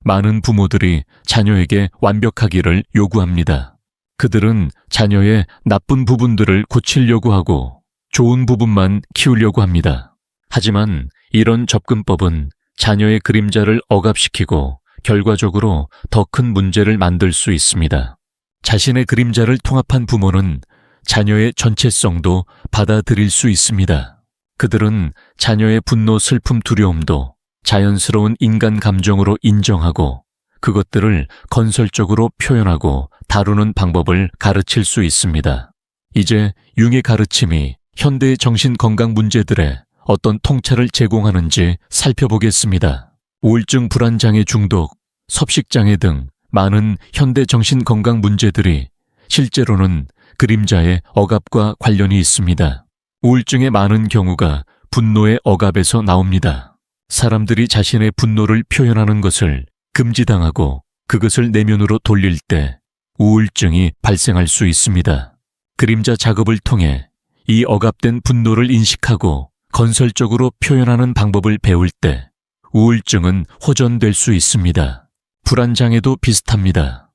많은 부모들이 자녀에게 완벽하기를 요구합니다. 그들은 자녀의 나쁜 부분들을 고치려고 하고 좋은 부분만 키우려고 합니다. 하지만 이런 접근법은 자녀의 그림자를 억압시키고 결과적으로 더 큰 문제를 만들 수 있습니다. 자신의 그림자를 통합한 부모는 자녀의 전체성도 받아들일 수 있습니다. 그들은 자녀의 분노, 슬픔, 두려움도 자연스러운 인간 감정으로 인정하고 그것들을 건설적으로 표현하고 다루는 방법을 가르칠 수 있습니다. 이제 융의 가르침이 현대의 정신건강 문제들에 어떤 통찰을 제공하는지 살펴보겠습니다. 우울증, 불안장애, 중독, 섭식장애 등 많은 현대 정신건강 문제들이 실제로는 그림자의 억압과 관련이 있습니다. 우울증의 많은 경우가 분노의 억압에서 나옵니다. 사람들이 자신의 분노를 표현하는 것을 금지당하고 그것을 내면으로 돌릴 때 우울증이 발생할 수 있습니다. 그림자 작업을 통해 이 억압된 분노를 인식하고 건설적으로 표현하는 방법을 배울 때 우울증은 호전될 수 있습니다. 불안장애도 비슷합니다.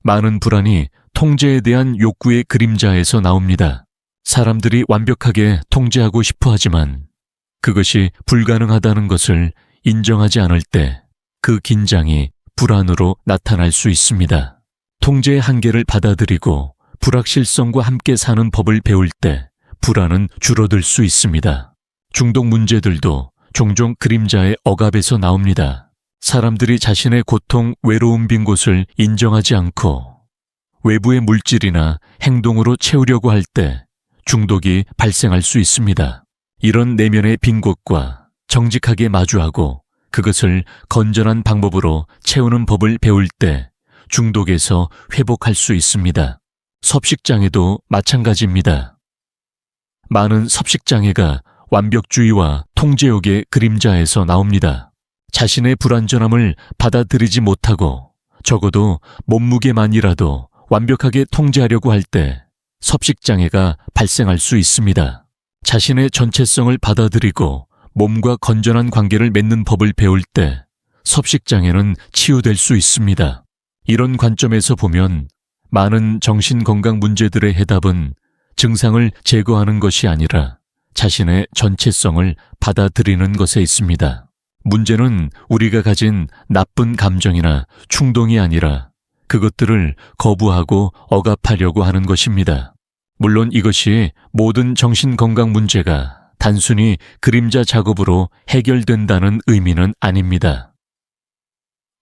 많은 불안이 통제에 대한 욕구의 그림자에서 나옵니다. 사람들이 완벽하게 통제하고 싶어 하지만 그것이 불가능하다는 것을 인정하지 않을 때 그 긴장이 불안으로 나타날 수 있습니다. 통제의 한계를 받아들이고 불확실성과 함께 사는 법을 배울 때 불안은 줄어들 수 있습니다. 중독 문제들도 종종 그림자의 억압에서 나옵니다. 사람들이 자신의 고통, 외로움 빈 곳을 인정하지 않고 외부의 물질이나 행동으로 채우려고 할 때 중독이 발생할 수 있습니다. 이런 내면의 빈 곳과 정직하게 마주하고 그것을 건전한 방법으로 채우는 법을 배울 때 중독에서 회복할 수 있습니다. 섭식장애도 마찬가지입니다. 많은 섭식장애가 완벽주의와 통제욕의 그림자에서 나옵니다. 자신의 불완전함을 받아들이지 못하고 적어도 몸무게만이라도 완벽하게 통제하려고 할 때 섭식장애가 발생할 수 있습니다. 자신의 전체성을 받아들이고 몸과 건전한 관계를 맺는 법을 배울 때 섭식장애는 치유될 수 있습니다. 이런 관점에서 보면 많은 정신건강 문제들의 해답은 증상을 제거하는 것이 아니라 자신의 전체성을 받아들이는 것에 있습니다. 문제는 우리가 가진 나쁜 감정이나 충동이 아니라 그것들을 거부하고 억압하려고 하는 것입니다. 물론 이것이 모든 정신건강 문제가 단순히 그림자 작업으로 해결된다는 의미는 아닙니다.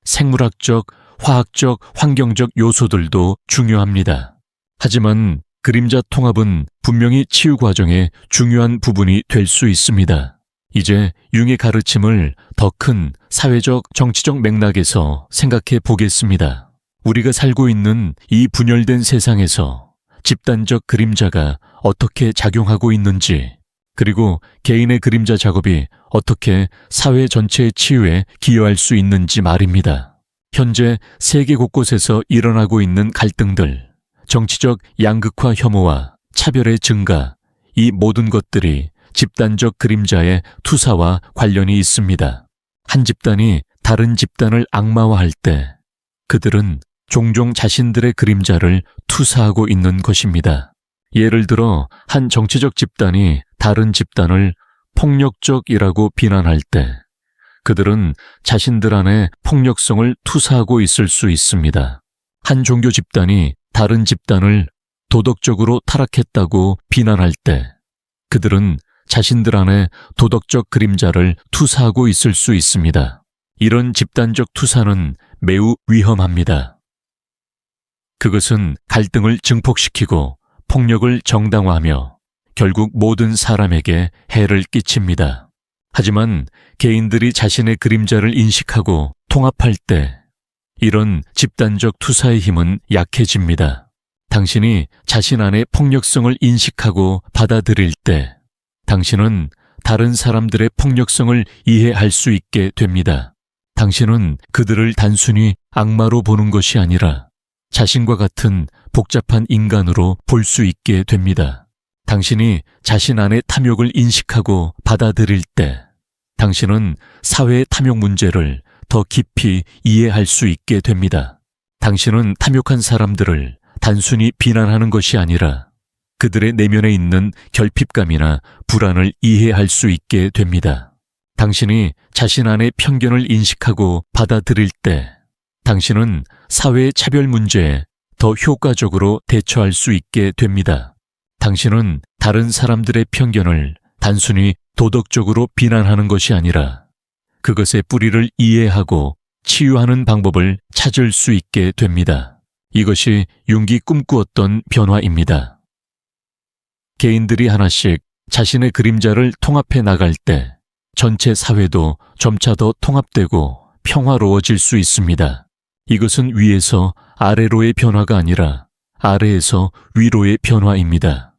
생물학적, 화학적, 환경적 요소들도 중요합니다. 하지만 그림자 통합은 분명히 치유 과정의 중요한 부분이 될 수 있습니다. 이제 융의 가르침을 더 큰 사회적, 정치적 맥락에서 생각해 보겠습니다. 우리가 살고 있는 이 분열된 세상에서 집단적 그림자가 어떻게 작용하고 있는지, 그리고 개인의 그림자 작업이 어떻게 사회 전체의 치유에 기여할 수 있는지 말입니다. 현재 세계 곳곳에서 일어나고 있는 갈등들, 정치적 양극화 혐오와 차별의 증가, 이 모든 것들이 집단적 그림자의 투사와 관련이 있습니다. 한 집단이 다른 집단을 악마화할 때 그들은 종종 자신들의 그림자를 투사하고 있는 것입니다. 예를 들어 한 정치적 집단이 다른 집단을 폭력적이라고 비난할 때 그들은 자신들 안에 폭력성을 투사하고 있을 수 있습니다. 한 종교 집단이 다른 집단을 도덕적으로 타락했다고 비난할 때 그들은 자신들 안에 도덕적 그림자를 투사하고 있을 수 있습니다. 이런 집단적 투사는 매우 위험합니다. 그것은 갈등을 증폭시키고 폭력을 정당화하며 결국 모든 사람에게 해를 끼칩니다. 하지만 개인들이 자신의 그림자를 인식하고 통합할 때 이런 집단적 투사의 힘은 약해집니다. 당신이 자신 안의 폭력성을 인식하고 받아들일 때 당신은 다른 사람들의 폭력성을 이해할 수 있게 됩니다. 당신은 그들을 단순히 악마로 보는 것이 아니라 자신과 같은 복잡한 인간으로 볼 수 있게 됩니다. 당신이 자신 안의 탐욕을 인식하고 받아들일 때 당신은 사회의 탐욕 문제를 더 깊이 이해할 수 있게 됩니다. 당신은 탐욕한 사람들을 단순히 비난하는 것이 아니라 그들의 내면에 있는 결핍감이나 불안을 이해할 수 있게 됩니다. 당신이 자신 안의 편견을 인식하고 받아들일 때 당신은 사회의 차별 문제에 더 효과적으로 대처할 수 있게 됩니다. 당신은 다른 사람들의 편견을 단순히 도덕적으로 비난하는 것이 아니라 그것의 뿌리를 이해하고 치유하는 방법을 찾을 수 있게 됩니다. 이것이 융기 꿈꾸었던 변화입니다. 개인들이 하나씩 자신의 그림자를 통합해 나갈 때 전체 사회도 점차 더 통합되고 평화로워질 수 있습니다. 이것은 위에서 아래로의 변화가 아니라 아래에서 위로의 변화입니다.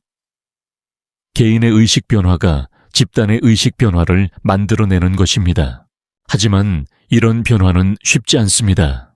개인의 의식 변화가 집단의 의식 변화를 만들어내는 것입니다. 하지만 이런 변화는 쉽지 않습니다.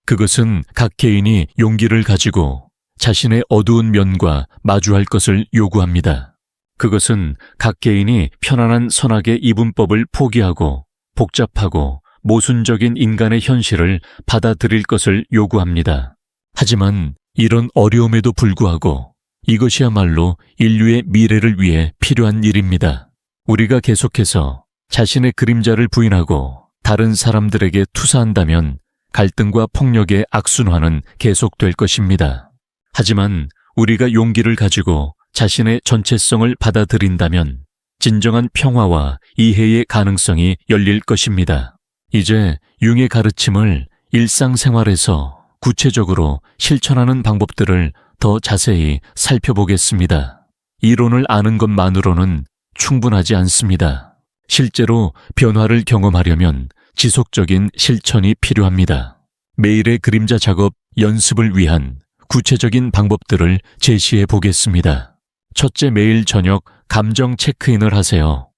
그것은 각 개인이 용기를 가지고 자신의 어두운 면과 마주할 것을 요구합니다. 그것은 각 개인이 편안한 선악의 이분법을 포기하고 복잡하고 모순적인 인간의 현실을 받아들일 것을 요구합니다. 하지만 이런 어려움에도 불구하고 이것이야말로 인류의 미래를 위해 필요한 일입니다. 우리가 계속해서 자신의 그림자를 부인하고 다른 사람들에게 투사한다면 갈등과 폭력의 악순환은 계속될 것입니다. 하지만 우리가 용기를 가지고 자신의 전체성을 받아들인다면 진정한 평화와 이해의 가능성이 열릴 것입니다. 이제 융의 가르침을 일상생활에서 구체적으로 실천하는 방법들을 더 자세히 살펴보겠습니다. 이론을 아는 것만으로는 충분하지 않습니다. 실제로 변화를 경험하려면 지속적인 실천이 필요합니다. 매일의 그림자 작업 연습을 위한 구체적인 방법들을 제시해 보겠습니다. 첫째, 매일 저녁 감정 체크인을 하세요.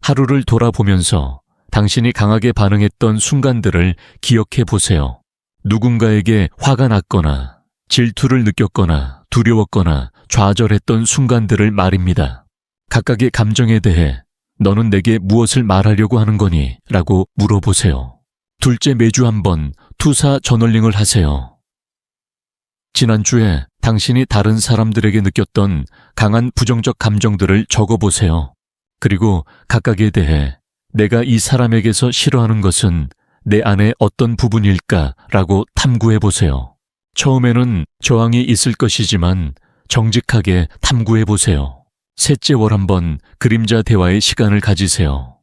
하루를 돌아보면서 당신이 강하게 반응했던 순간들을 기억해 보세요. 누군가에게 화가 났거나 질투를 느꼈거나 두려웠거나 좌절했던 순간들을 말입니다. 각각의 감정에 대해 너는 내게 무엇을 말하려고 하는 거니? 라고 물어보세요. 둘째, 매주 한번 투사 저널링을 하세요. 지난주에 당신이 다른 사람들에게 느꼈던 강한 부정적 감정들을 적어보세요. 그리고 각각에 대해 내가 이 사람에게서 싫어하는 것은 내 안에 어떤 부분일까라고 탐구해보세요. 처음에는 저항이 있을 것이지만 정직하게 탐구해보세요. 셋째, 월 한번 그림자 대화의 시간을 가지세요.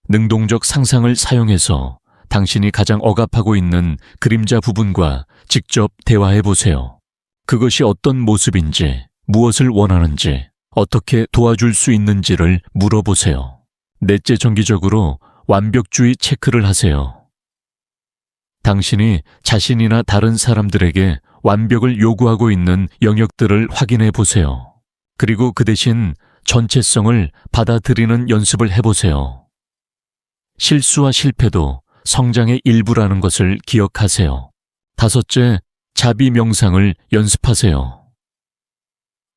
능동적 상상을 사용해서 당신이 가장 억압하고 있는 그림자 부분과 직접 대화해보세요. 그것이 어떤 모습인지, 무엇을 원하는지, 어떻게 도와줄 수 있는지를 물어보세요. 넷째, 정기적으로 완벽주의 체크를 하세요. 당신이 자신이나 다른 사람들에게 완벽을 요구하고 있는 영역들을 확인해 보세요. 그리고 그 대신 전체성을 받아들이는 연습을 해보세요. 실수와 실패도 성장의 일부라는 것을 기억하세요. 다섯째, 자비 명상을 연습하세요.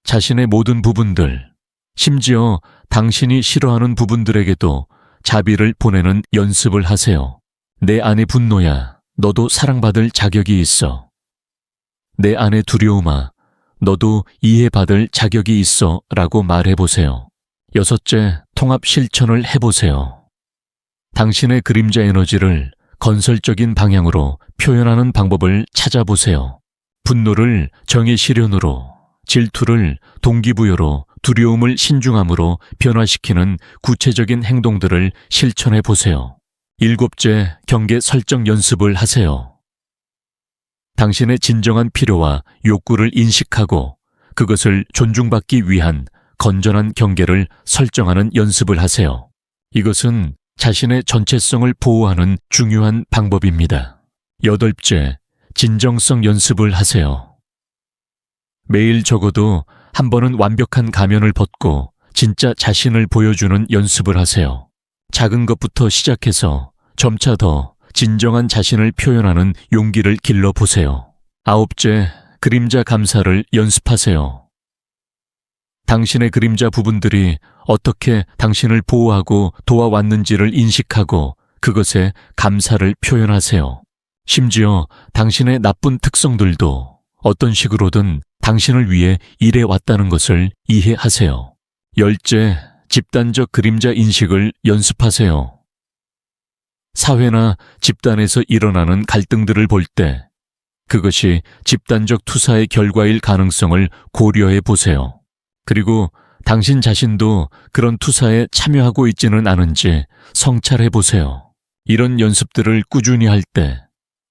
자신의 모든 부분들, 심지어 당신이 싫어하는 부분들에게도 자비를 보내는 연습을 하세요. 내 안의 분노야, 너도 사랑받을 자격이 있어. 내 안의 두려움아, 너도 이해받을 자격이 있어 라고 말해보세요. 여섯째, 통합 실천을 해보세요. 당신의 그림자 에너지를 건설적인 방향으로 표현하는 방법을 찾아보세요. 분노를 정의 실현으로, 질투를 동기부여로, 두려움을 신중함으로 변화시키는 구체적인 행동들을 실천해 보세요. 일곱째, 경계 설정 연습을 하세요. 당신의 진정한 필요와 욕구를 인식하고 그것을 존중받기 위한 건전한 경계를 설정하는 연습을 하세요. 이것은 자신의 전체성을 보호하는 중요한 방법입니다. 여덟째, 진정성 연습을 하세요. 매일 적어도 한 번은 완벽한 가면을 벗고 진짜 자신을 보여주는 연습을 하세요. 작은 것부터 시작해서 점차 더 진정한 자신을 표현하는 용기를 길러보세요. 9째, 그림자 감사를 연습하세요. 당신의 그림자 부분들이 어떻게 당신을 보호하고 도와왔는지를 인식하고 그것에 감사를 표현하세요. 심지어 당신의 나쁜 특성들도 어떤 식으로든 당신을 위해 일해왔다는 것을 이해하세요. 10째, 집단적 그림자 인식을 연습하세요. 사회나 집단에서 일어나는 갈등들을 볼 때 그것이 집단적 투사의 결과일 가능성을 고려해 보세요. 그리고 당신 자신도 그런 투사에 참여하고 있지는 않은지 성찰해 보세요. 이런 연습들을 꾸준히 할 때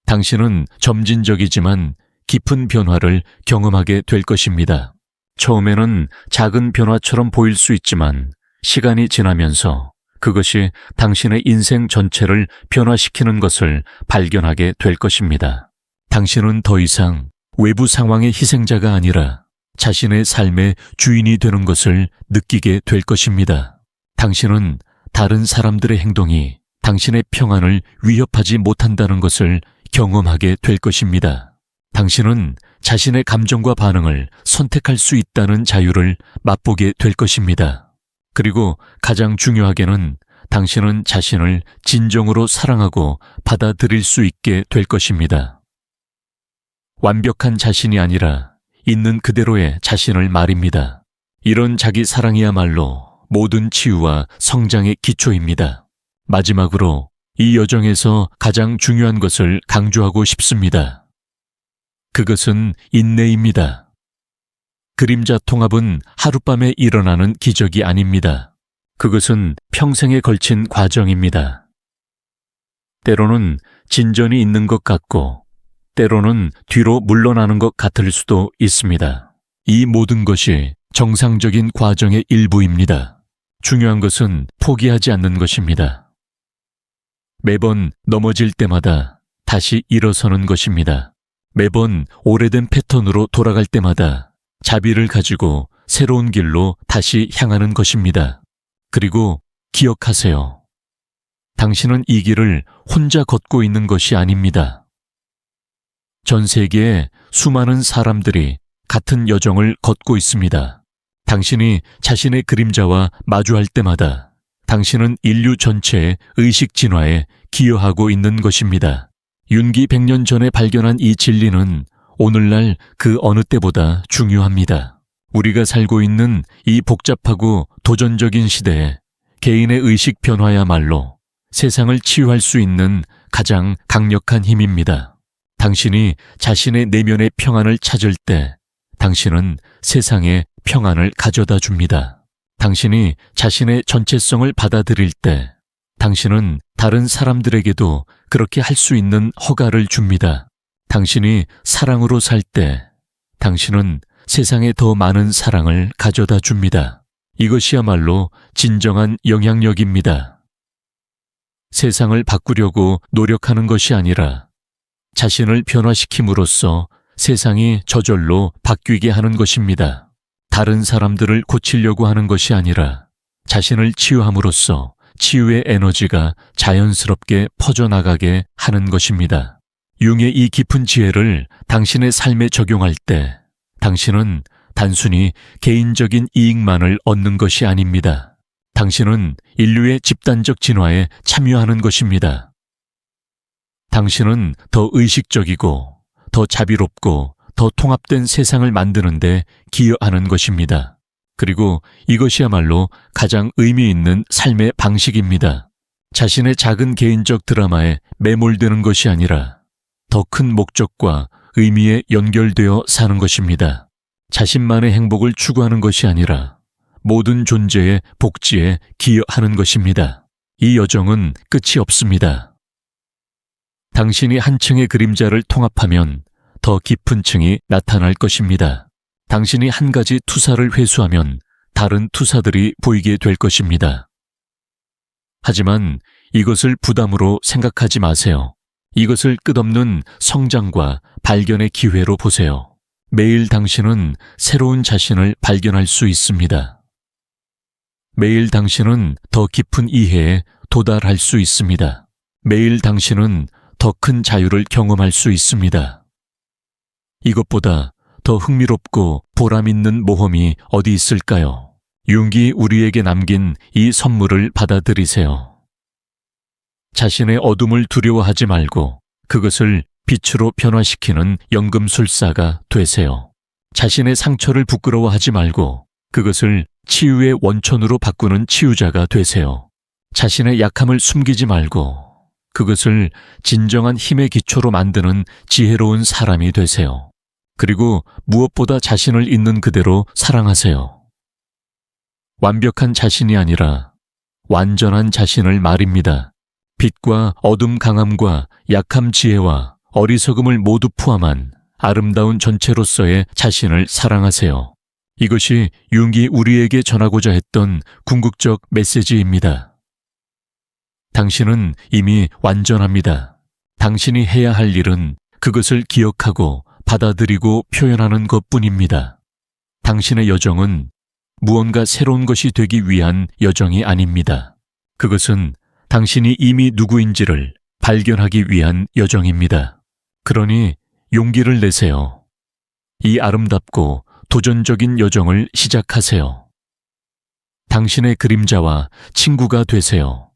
당신은 점진적이지만 깊은 변화를 경험하게 될 것입니다. 처음에는 작은 변화처럼 보일 수 있지만 시간이 지나면서 그것이 당신의 인생 전체를 변화시키는 것을 발견하게 될 것입니다. 당신은 더 이상 외부 상황의 희생자가 아니라 자신의 삶의 주인이 되는 것을 느끼게 될 것입니다. 당신은 다른 사람들의 행동이 당신의 평안을 위협하지 못한다는 것을 경험하게 될 것입니다. 당신은 자신의 감정과 반응을 선택할 수 있다는 자유를 맛보게 될 것입니다. 그리고 가장 중요하게는 당신은 자신을 진정으로 사랑하고 받아들일 수 있게 될 것입니다. 완벽한 자신이 아니라 있는 그대로의 자신을 말입니다. 이런 자기 사랑이야말로 모든 치유와 성장의 기초입니다. 마지막으로 이 여정에서 가장 중요한 것을 강조하고 싶습니다. 그것은 인내입니다. 그림자 통합은 하룻밤에 일어나는 기적이 아닙니다. 그것은 평생에 걸친 과정입니다. 때로는 진전이 있는 것 같고 때로는 뒤로 물러나는 것 같을 수도 있습니다. 이 모든 것이 정상적인 과정의 일부입니다. 중요한 것은 포기하지 않는 것입니다. 매번 넘어질 때마다 다시 일어서는 것입니다. 매번 오래된 패턴으로 돌아갈 때마다 자비를 가지고 새로운 길로 다시 향하는 것입니다. 그리고 기억하세요. 당신은 이 길을 혼자 걷고 있는 것이 아닙니다. 전 세계에 수많은 사람들이 같은 여정을 걷고 있습니다. 당신이 자신의 그림자와 마주할 때마다 당신은 인류 전체의 의식 진화에 기여하고 있는 것입니다. 윤기 100년 전에 발견한 이 진리는 오늘날 그 어느 때보다 중요합니다. 우리가 살고 있는 이 복잡하고 도전적인 시대에 개인의 의식 변화야말로 세상을 치유할 수 있는 가장 강력한 힘입니다. 당신이 자신의 내면의 평안을 찾을 때 당신은 세상에 평안을 가져다 줍니다. 당신이 자신의 전체성을 받아들일 때 당신은 다른 사람들에게도 그렇게 할 수 있는 허가를 줍니다. 당신이 사랑으로 살 때 당신은 세상에 더 많은 사랑을 가져다 줍니다. 이것이야말로 진정한 영향력입니다. 세상을 바꾸려고 노력하는 것이 아니라 자신을 변화시킴으로써 세상이 저절로 바뀌게 하는 것입니다. 다른 사람들을 고치려고 하는 것이 아니라 자신을 치유함으로써 치유의 에너지가 자연스럽게 퍼져나가게 하는 것입니다. 융의 이 깊은 지혜를 당신의 삶에 적용할 때 당신은 단순히 개인적인 이익만을 얻는 것이 아닙니다. 당신은 인류의 집단적 진화에 참여하는 것입니다. 당신은 더 의식적이고 더 자비롭고 더 통합된 세상을 만드는 데 기여하는 것입니다. 그리고 이것이야말로 가장 의미 있는 삶의 방식입니다. 자신의 작은 개인적 드라마에 매몰되는 것이 아니라 더 큰 목적과 의미에 연결되어 사는 것입니다. 자신만의 행복을 추구하는 것이 아니라 모든 존재의 복지에 기여하는 것입니다. 이 여정은 끝이 없습니다. 당신이 한 층의 그림자를 통합하면 더 깊은 층이 나타날 것입니다. 당신이 한 가지 투사를 회수하면 다른 투사들이 보이게 될 것입니다. 하지만 이것을 부담으로 생각하지 마세요. 이것을 끝없는 성장과 발견의 기회로 보세요. 매일 당신은 새로운 자신을 발견할 수 있습니다. 매일 당신은 더 깊은 이해에 도달할 수 있습니다. 매일 당신은 더 큰 자유를 경험할 수 있습니다. 이것보다 더 흥미롭고 보람있는 모험이 어디 있을까요? 융기 우리에게 남긴 이 선물을 받아들이세요. 자신의 어둠을 두려워하지 말고 그것을 빛으로 변화시키는 연금술사가 되세요. 자신의 상처를 부끄러워하지 말고 그것을 치유의 원천으로 바꾸는 치유자가 되세요. 자신의 약함을 숨기지 말고 그것을 진정한 힘의 기초로 만드는 지혜로운 사람이 되세요. 그리고 무엇보다 자신을 있는 그대로 사랑하세요. 완벽한 자신이 아니라 완전한 자신을 말입니다. 빛과 어둠 강함과 약함 지혜와 어리석음을 모두 포함한 아름다운 전체로서의 자신을 사랑하세요. 이것이 융이 우리에게 전하고자 했던 궁극적 메시지입니다. 당신은 이미 완전합니다. 당신이 해야 할 일은 그것을 기억하고 받아들이고 표현하는 것뿐입니다. 당신의 여정은 무언가 새로운 것이 되기 위한 여정이 아닙니다. 그것은 당신이 이미 누구인지를 발견하기 위한 여정입니다. 그러니 용기를 내세요. 이 아름답고 도전적인 여정을 시작하세요. 당신의 그림자와 친구가 되세요.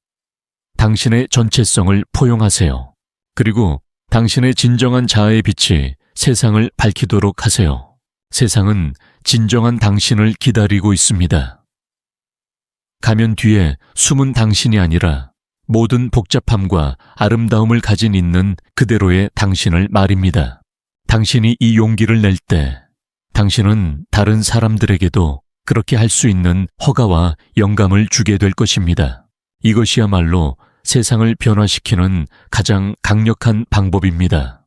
당신의 전체성을 포용하세요. 그리고 당신의 진정한 자아의 빛이 세상을 밝히도록 하세요. 세상은 진정한 당신을 기다리고 있습니다. 가면 뒤에 숨은 당신이 아니라 모든 복잡함과 아름다움을 가진 있는 그대로의 당신을 말입니다. 당신이 이 용기를 낼 때 당신은 다른 사람들에게도 그렇게 할 수 있는 허가와 영감을 주게 될 것입니다. 이것이야말로 세상을 변화시키는 가장 강력한 방법입니다.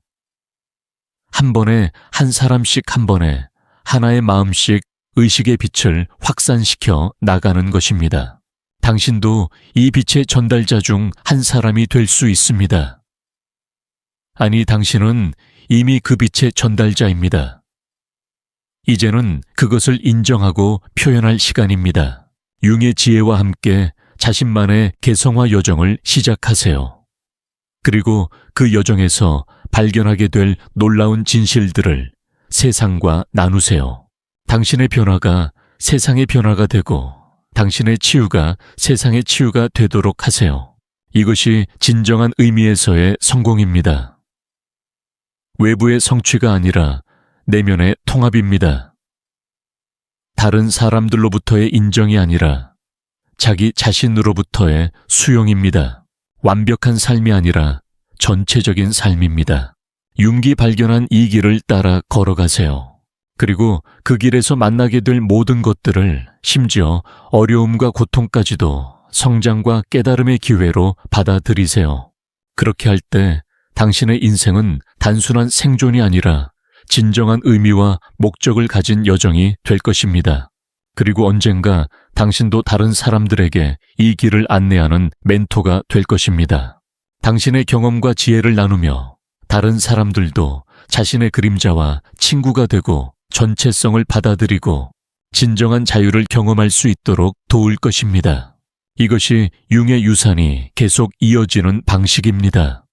한 번에 한 사람씩 한 번에 하나의 마음씩 의식의 빛을 확산시켜 나가는 것입니다. 당신도 이 빛의 전달자 중 한 사람이 될 수 있습니다. 아니, 당신은 이미 그 빛의 전달자입니다. 이제는 그것을 인정하고 표현할 시간입니다. 융의 지혜와 함께 자신만의 개성화 여정을 시작하세요. 그리고 그 여정에서 발견하게 될 놀라운 진실들을 세상과 나누세요. 당신의 변화가 세상의 변화가 되고 당신의 치유가 세상의 치유가 되도록 하세요. 이것이 진정한 의미에서의 성공입니다. 외부의 성취가 아니라 내면의 통합입니다. 다른 사람들로부터의 인정이 아니라 자기 자신으로부터의 수용입니다. 완벽한 삶이 아니라 전체적인 삶입니다. 융기 발견한 이 길을 따라 걸어가세요. 그리고 그 길에서 만나게 될 모든 것들을, 심지어 어려움과 고통까지도 성장과 깨달음의 기회로 받아들이세요. 그렇게 할 때 당신의 인생은 단순한 생존이 아니라 진정한 의미와 목적을 가진 여정이 될 것입니다. 그리고 언젠가 당신도 다른 사람들에게 이 길을 안내하는 멘토가 될 것입니다. 당신의 경험과 지혜를 나누며 다른 사람들도 자신의 그림자와 친구가 되고 전체성을 받아들이고 진정한 자유를 경험할 수 있도록 도울 것입니다. 이것이 융의 유산이 계속 이어지는 방식입니다.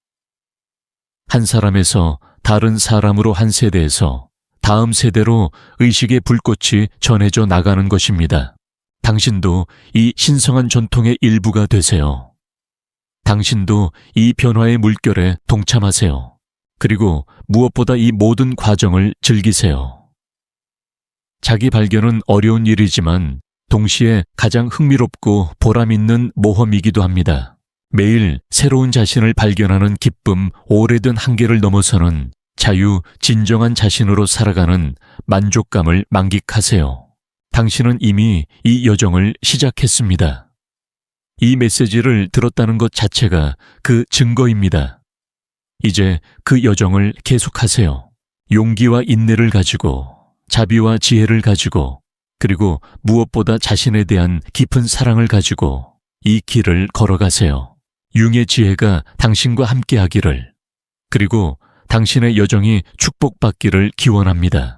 한 사람에서 다른 사람으로 한 세대에서 다음 세대로 의식의 불꽃이 전해져 나가는 것입니다. 당신도 이 신성한 전통의 일부가 되세요. 당신도 이 변화의 물결에 동참하세요. 그리고 무엇보다 이 모든 과정을 즐기세요. 자기 발견은 어려운 일이지만 동시에 가장 흥미롭고 보람있는 모험이기도 합니다. 매일 새로운 자신을 발견하는 기쁨, 오래된 한계를 넘어서는 자유, 진정한 자신으로 살아가는 만족감을 만끽하세요. 당신은 이미 이 여정을 시작했습니다. 이 메시지를 들었다는 것 자체가 그 증거입니다. 이제 그 여정을 계속하세요. 용기와 인내를 가지고, 자비와 지혜를 가지고, 그리고 무엇보다 자신에 대한 깊은 사랑을 가지고 이 길을 걸어가세요. 융의 지혜가 당신과 함께하기를, 그리고 당신의 여정이 축복받기를 기원합니다.